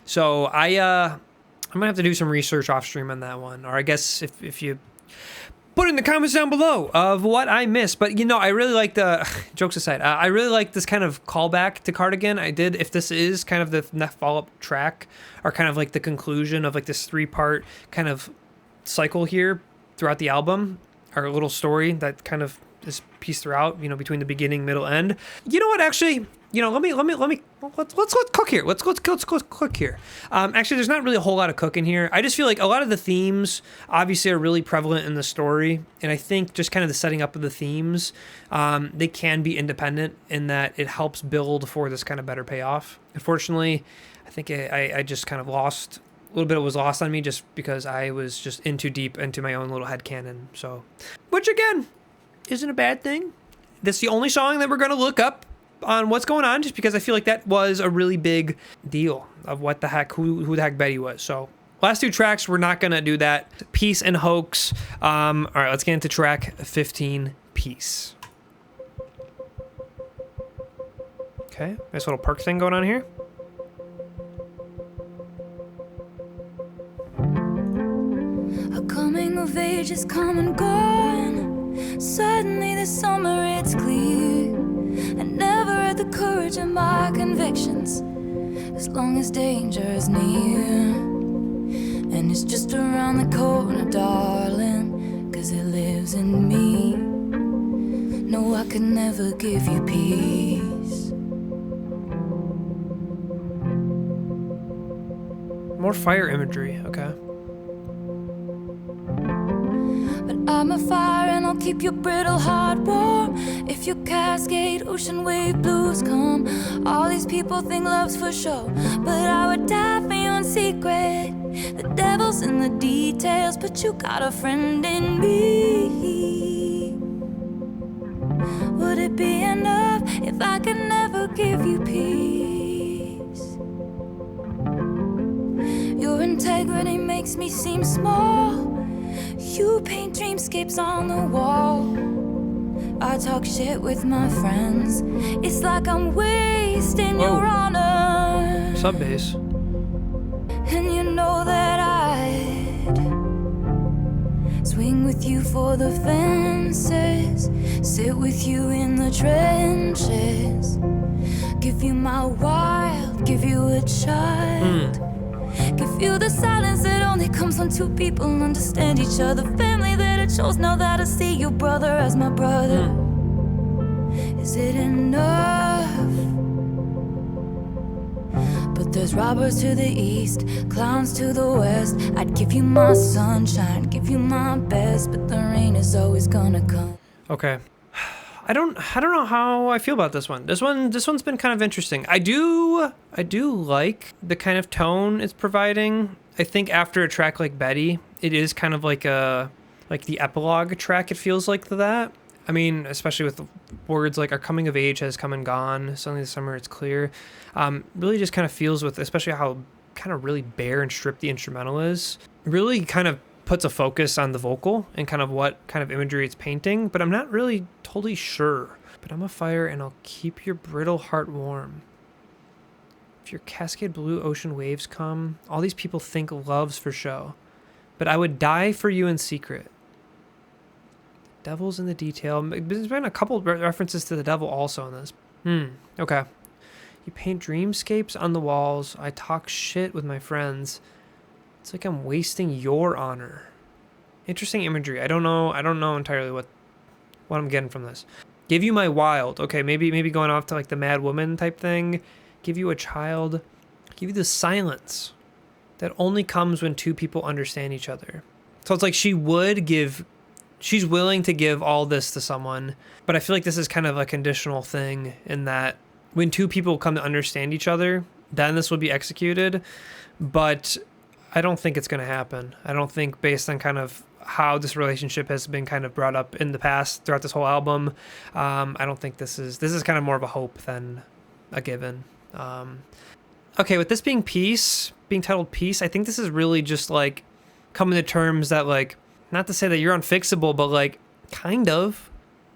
So I'm gonna have to do some research off stream on that one, or I guess if you put in the comments down below of what I missed. But, you know, I really like the... Jokes aside, I really like this kind of callback to Cardigan. I did, if this is kind of the next follow-up track, or kind of like the conclusion of like this 3-part kind of cycle here throughout the album, or a little story that kind of is pieced throughout, you know, between the beginning, middle, end. You know what, actually... You know, let's cook here. Let's cook here. Actually, there's not really a whole lot of cooking here. I just feel like a lot of the themes obviously are really prevalent in the story, and I think just kind of the setting up of the themes, they can be independent in that it helps build for this kind of better payoff. Unfortunately, I think I just kind of lost a little bit. It was lost on me just because I was just in too deep into my own little headcanon. So, which again, isn't a bad thing. That's the only song that we're gonna look up on what's going on, just because I feel like that was a really big deal of what the heck, who the heck Betty was. So last 2 tracks, we're not gonna do that. Peace and Hoax. All right, let's get into track 15, Peace. Okay, nice little perk thing going on here. Coming of age is come and gone. Suddenly this summer it's clear. I never had the courage of my convictions. As long as danger is near. And it's just around the corner, darling, 'cause it lives in me. No, I could never give you peace. More fire imagery, okay. But I'm a fire and I'll keep your brittle heart warm. If your Cascade ocean wave blues come. All these people think love's for show, but I would die for you in secret. The devil's in the details, but you got a friend in me. Would it be enough if I could never give you peace? Your integrity makes me seem small. You paint dreamscapes on the wall. I talk shit with my friends. It's like I'm wasting your honor. Sub bass. And you know that I'd swing with you for the fences, sit with you in the trenches, give you my wild, give you a child. Give you the silence that only comes when two people understand each other. Family that I chose, now that I see your brother as my brother. Is it enough? But there's robbers to the east, clowns to the west. I'd give you my sunshine, give you my best, but the rain is always gonna come. Okay. I don't know how I feel about this one. This one's been kind of interesting. I do like the kind of tone it's providing. I think after a track like Betty, it is kind of like the epilogue track, it feels like to that. I mean, especially with words like our coming of age has come and gone, suddenly this summer it's clear. Really just kind of feels with, especially how kind of really bare and stripped the instrumental is, really kind of puts a focus on the vocal and kind of what kind of imagery it's painting, but I'm not really totally sure. But I'm a fire and I'll keep your brittle heart warm. If your Cascade blue ocean waves come, all these people think love's for show, but I would die for you in secret. Devil's in the detail. There's been a couple references to the devil also in this. Okay. You paint dreamscapes on the walls. I talk shit with my friends. It's like I'm wasting your honor. Interesting imagery. I don't know entirely what I'm getting from this. Give you my wild. Okay, maybe going off to like the Mad Woman type thing. Give you a child. Give you the silence that only comes when two people understand each other. So it's like she's willing to give all this to someone, but I feel like this is kind of a conditional thing in that when two people come to understand each other, then this will be executed. But I don't think it's going to happen. I don't think, based on kind of how this relationship has been kind of brought up in the past throughout this whole album, I don't think this is kind of more of a hope than a given. Okay, with this being titled Peace, I think this is really just like coming to terms that, like, not to say that you're unfixable, but like kind of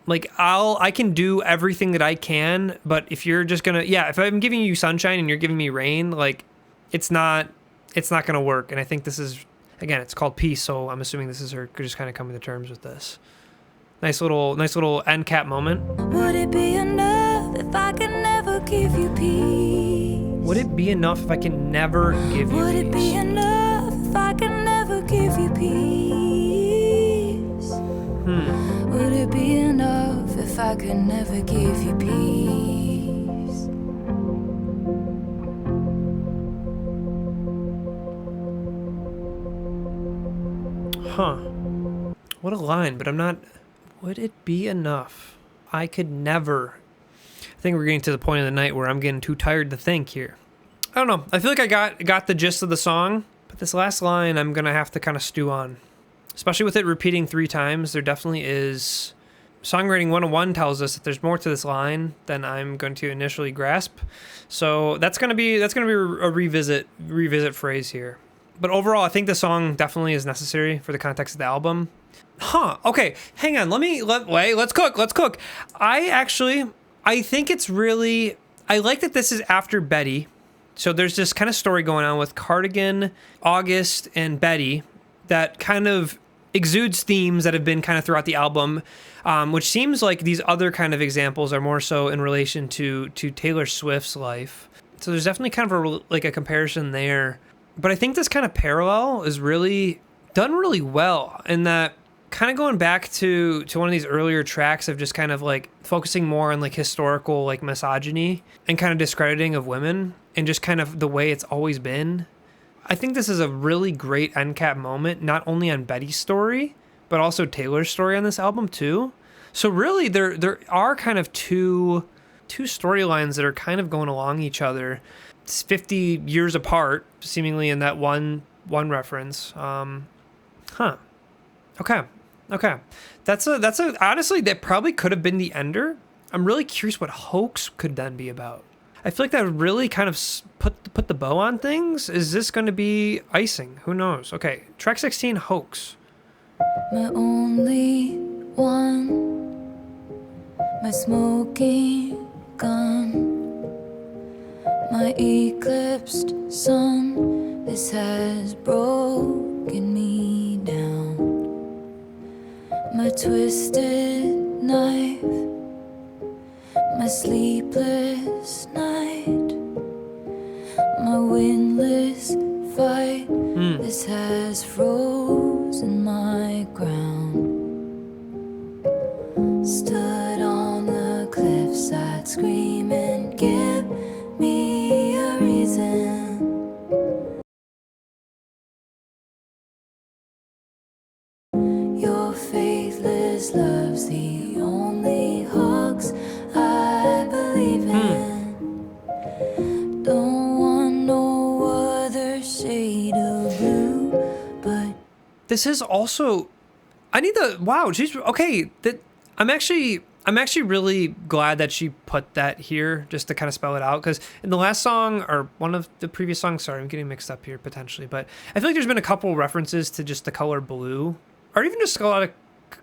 like I can do everything that I can, but if you're just gonna, if I'm giving you sunshine and you're giving me rain, like it's not gonna work. And I think this is, again, it's called Peace, so I'm assuming this is her just kind of coming to terms with this. Nice little end cap moment. Would it be enough if I could never give you peace? Would it be enough if I can never give you Would peace? it be enough if I can never give you peace? Would it be enough if I could never give you peace? Huh. What a line, but I'm not... Would it be enough? I could never... I think we're getting to the point of the night where I'm getting too tired to think here. I don't know. I feel like I got the gist of the song, but this last line I'm going to have to kind of stew on. Especially with it repeating 3 times, there definitely is... Songwriting 101 tells us that there's more to this line than I'm going to initially grasp. So that's going to be a revisit phrase here. But overall, I think the song definitely is necessary for the context of the album. Okay, hang on. Let's cook. I think it's really... I like that this is after Betty. So there's this kind of story going on with Cardigan, August, and Betty that kind of exudes themes that have been kind of throughout the album, which seems like these other kind of examples are more so in relation to Taylor Swift's life. So there's definitely kind of a comparison there. But I think this kind of parallel is really done really well in that kind of going back to one of these earlier tracks of just kind of like focusing more on like historical like misogyny and kind of discrediting of women and just kind of the way it's always been. I think this is a really great end cap moment, not only on Betty's story, but also Taylor's story on this album too. So really there are kind of two storylines that are kind of going along each other. It's 50 years apart, seemingly in that one reference. Okay. That's a honestly, that probably could have been the ender. I'm really curious what Hoax could then be about. I feel like that would really kind of put the bow on things. Is this going to be icing? Who knows? Okay, track 16, Hoax. My only one, my smoking gun, my eclipsed sun, this has broken me down. My twisted knife, my sleepless night, my windless fight, this has frozen my ground. Stood on the cliffside screaming, give me a reason. Your faithless love's the only hoax I believe in. Don't want no other shade of blue, but this is also, she's okay. I'm actually really glad that she put that here just to kind of spell it out, because in the last song or one of the previous songs, sorry, I'm getting mixed up here potentially, but I feel like there's been a couple references to just the color blue, or even just a lot of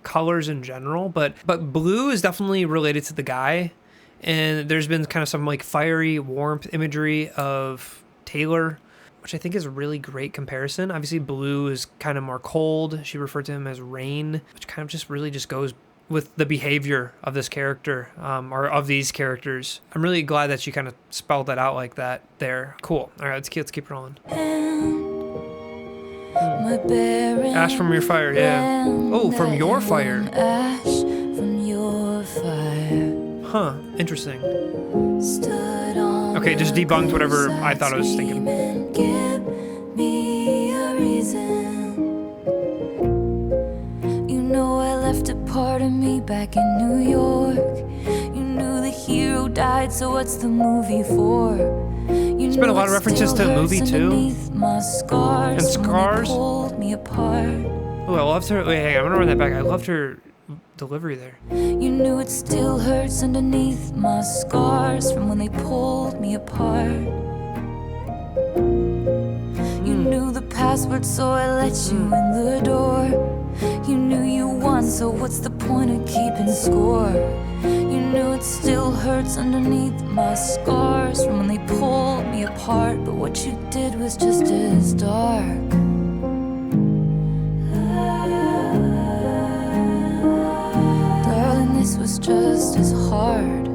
colors in general, but blue is definitely related to the guy, and there's been kind of some like fiery warmth imagery of Taylor, which I think is a really great comparison. Obviously blue is kind of more cold. She referred to him as rain, which kind of just really just goes with the behavior of this character, or of these characters. I'm really glad that she kind of spelled that out like that there. Cool. All right, let's keep rolling. Ash from your fire, yeah. Oh, from your fire. Ash from your fire. Huh, interesting. Okay, just debunked whatever I thought I was thinking. Give me a reason. You know I left a part of me back in New York. You knew the hero died, so what's the movie for? There's been a lot of references to the movie too. And Scars. Me apart. Oh, I loved her. Wait, hang on, I'm gonna run that back. I loved her delivery there. You knew it still hurts underneath my scars from when they pulled me apart. You knew the password, so I let you in the door. You knew you won, so what's the point of keeping score? You knew it still hurts underneath my scars from when they pulled me apart. But what you did was just as dark. Darling, this was just as hard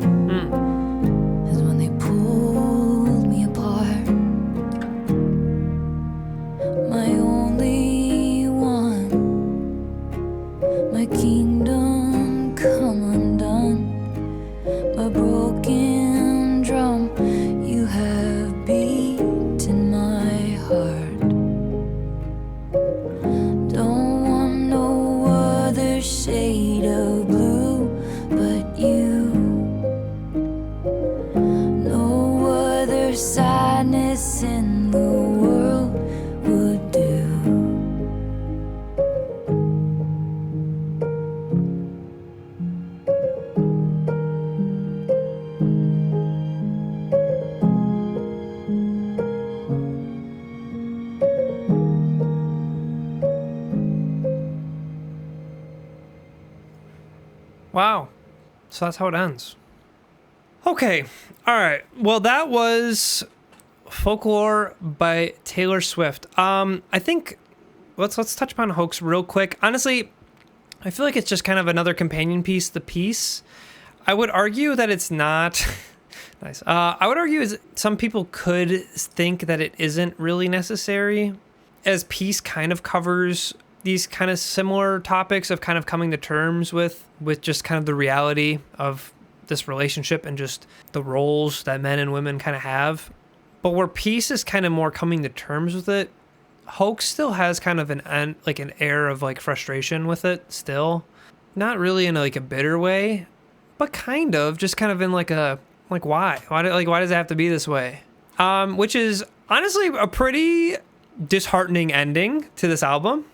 as when they pulled me apart. My only one, my kingdom come undone. A broken drum, you have beaten my heart. Don't want no other shade of blue but you. No other sadness in the world would do. Wow. So that's how it ends. Okay. All right. Well, that was Folklore by Taylor Swift. I think let's touch upon Hoax real quick. Honestly, I feel like it's just kind of another companion piece to Peace. I would argue that it's not nice. I would argue is some people could think that it isn't really necessary, as Peace kind of covers these kind of similar topics of kind of coming to terms with just kind of the reality of this relationship and just the roles that men and women kind of have. But where Peace is kind of more coming to terms with it, Hoax still has kind of an air of like frustration with it still. Not really in like a bitter way, but kind of just kind of in like a, like why does it have to be this way? Which is honestly a pretty disheartening ending to this album.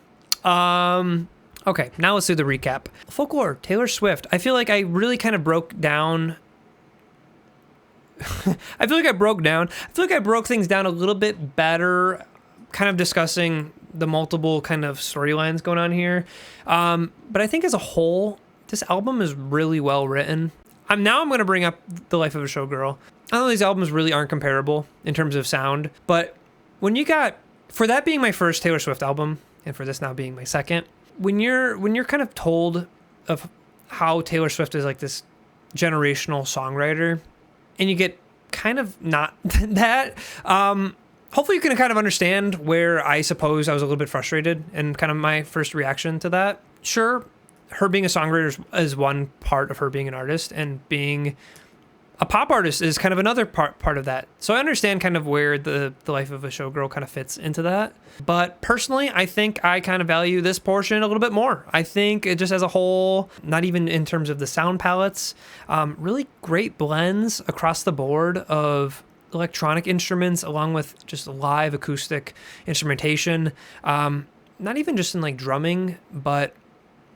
Okay, now let's do the recap. Folklore, Taylor Swift. I feel like I really kind of broke down. I feel like I broke things down a little bit better, kind of discussing the multiple kind of storylines going on here. But I think as a whole, this album is really well written. Now I'm going to bring up The Life of a Showgirl. I know these albums really aren't comparable in terms of sound, but when you got, for that being my first Taylor Swift album, and for this now being my second, when you're kind of told of how Taylor Swift is like this generational songwriter, and you get kind of not that, hopefully you can kind of understand where I suppose I was a little bit frustrated and kind of my first reaction to that. Sure, her being a songwriter is one part of her being an artist, and being a pop artist is kind of another part of that. So I understand kind of where the Life of a Showgirl kind of fits into that. But personally, I think I kind of value this portion a little bit more. I think it just as a whole, not even in terms of the sound palettes, really great blends across the board of electronic instruments along with just live acoustic instrumentation. Not even just in like drumming, but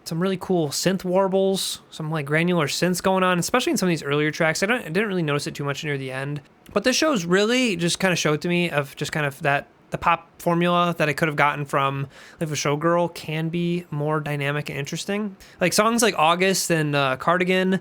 some really cool synth warbles, some like granular synths going on, especially in some of these earlier tracks. I didn't really notice it too much near the end, but this show's really just kind of showed to me of just kind of that the pop formula that I could have gotten from Life of a Showgirl can be more dynamic and interesting. Like songs like August and Cardigan,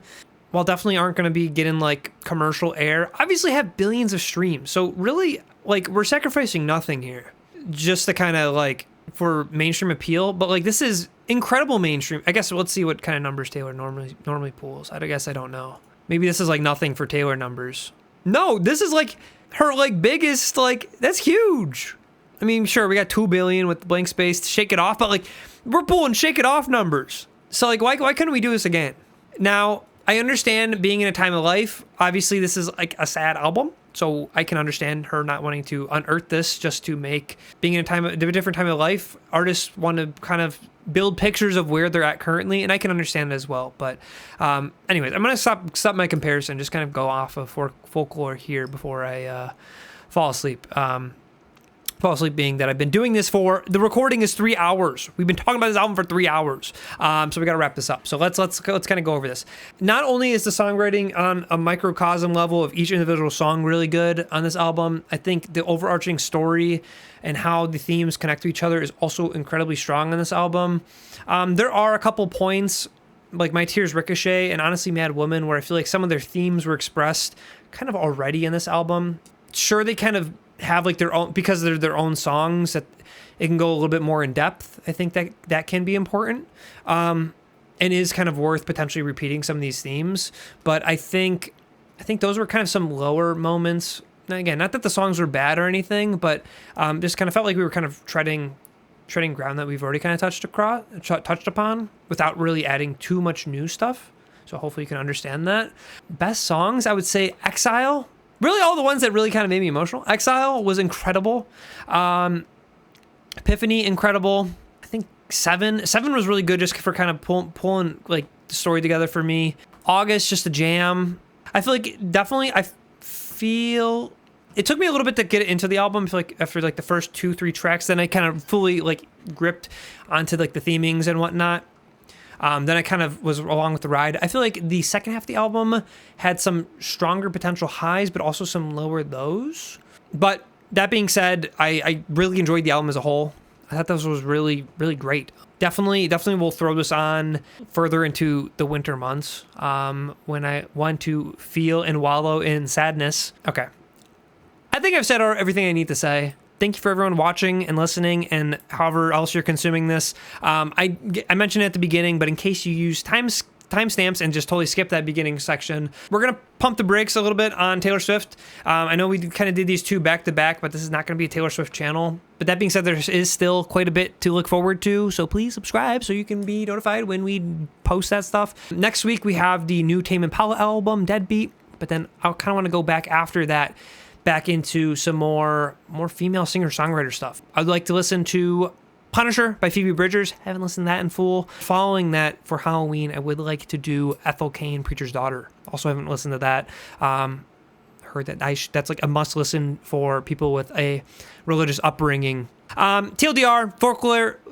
while definitely aren't going to be getting like commercial air, obviously have billions of streams. So really, like, we're sacrificing nothing here just to kind of like for mainstream appeal, but like this is incredible mainstream. I guess let's see what kind of numbers Taylor normally pulls. I guess I don't know. Maybe this is like nothing for Taylor numbers. No, this is like her like biggest, like that's huge. I mean, sure, we got 2 billion with Blank Space, Shake It Off, but like we're pulling Shake It Off numbers. So like why couldn't we do this again? Now, I understand being in a time of life. Obviously, this is like a sad album. So I can understand her not wanting to unearth this just to make being in a different time of life. Artists want to kind of build pictures of where they're at currently, and I can understand it as well. But anyways, I'm going to stop my comparison, just kind of go off of folklore here before I fall asleep. Fall asleep being that I've been doing this for, the recording is 3 hours. We've been talking about this album for 3 hours. So we got to wrap this up. So let's kind of go over this. Not only is the songwriting on a microcosm level of each individual song really good on this album, I think the overarching story and how the themes connect to each other is also incredibly strong on this album. There are a couple points like My Tears Ricochet and honestly Mad Woman where I feel like some of their themes were expressed kind of already in this album. Sure, they kind of have like their own, because they're their own songs, that it can go a little bit more in depth. I think that can be important, and is kind of worth potentially repeating some of these themes. But I think those were kind of some lower moments. Now, again, not that the songs were bad or anything, but just kind of felt like we were kind of treading ground that we've already kind of touched upon without really adding too much new stuff. So hopefully you can understand that. Best songs, I would say Exile. Really, all the ones that really kind of made me emotional. Exile was incredible. Epiphany, incredible. I think Seven was really good just for kind of pulling like the story together for me. August, just a jam. I feel like it took me a little bit to get into the album. I feel like after like the first 2-3 tracks, then I kind of fully like gripped onto like the themings and whatnot. Then I kind of was along with the ride. I feel like the second half of the album had some stronger potential highs, but also some lower lows. But that being said, I really enjoyed the album as a whole. I thought this was really, really great. Definitely we'll throw this on further into the winter months when I want to feel and wallow in sadness. Okay. I think I've said everything I need to say. thank you for everyone watching and listening and however else you're consuming this. I mentioned it at the beginning, but in case you use timestamps and just totally skip that beginning section, we're going to pump the brakes a little bit on Taylor Swift. I know we kind of did these two back to back, but this is not going to be a Taylor Swift channel. But that being said, there is still quite a bit to look forward to, so please subscribe so you can be notified when we post that stuff. Next week, we have the new Tame Impala album, Deadbeat, but then I kind of want to go back after that, back into some more female singer-songwriter stuff. I'd like to listen to Punisher by Phoebe Bridgers. Haven't listened to that in full. Following that, for Halloween, I would like to do Ethel Cain, Preacher's Daughter. Also haven't listened to that. Heard that that's like a must listen for people with a religious upbringing. TLDR,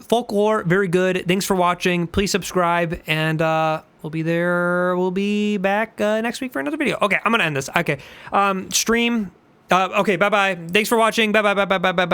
folklore, very good. Thanks for watching. Please subscribe, and we'll be there. We'll be back next week for another video. Okay, I'm gonna end this. Okay, stream. Okay, bye bye. Thanks for watching. Bye bye.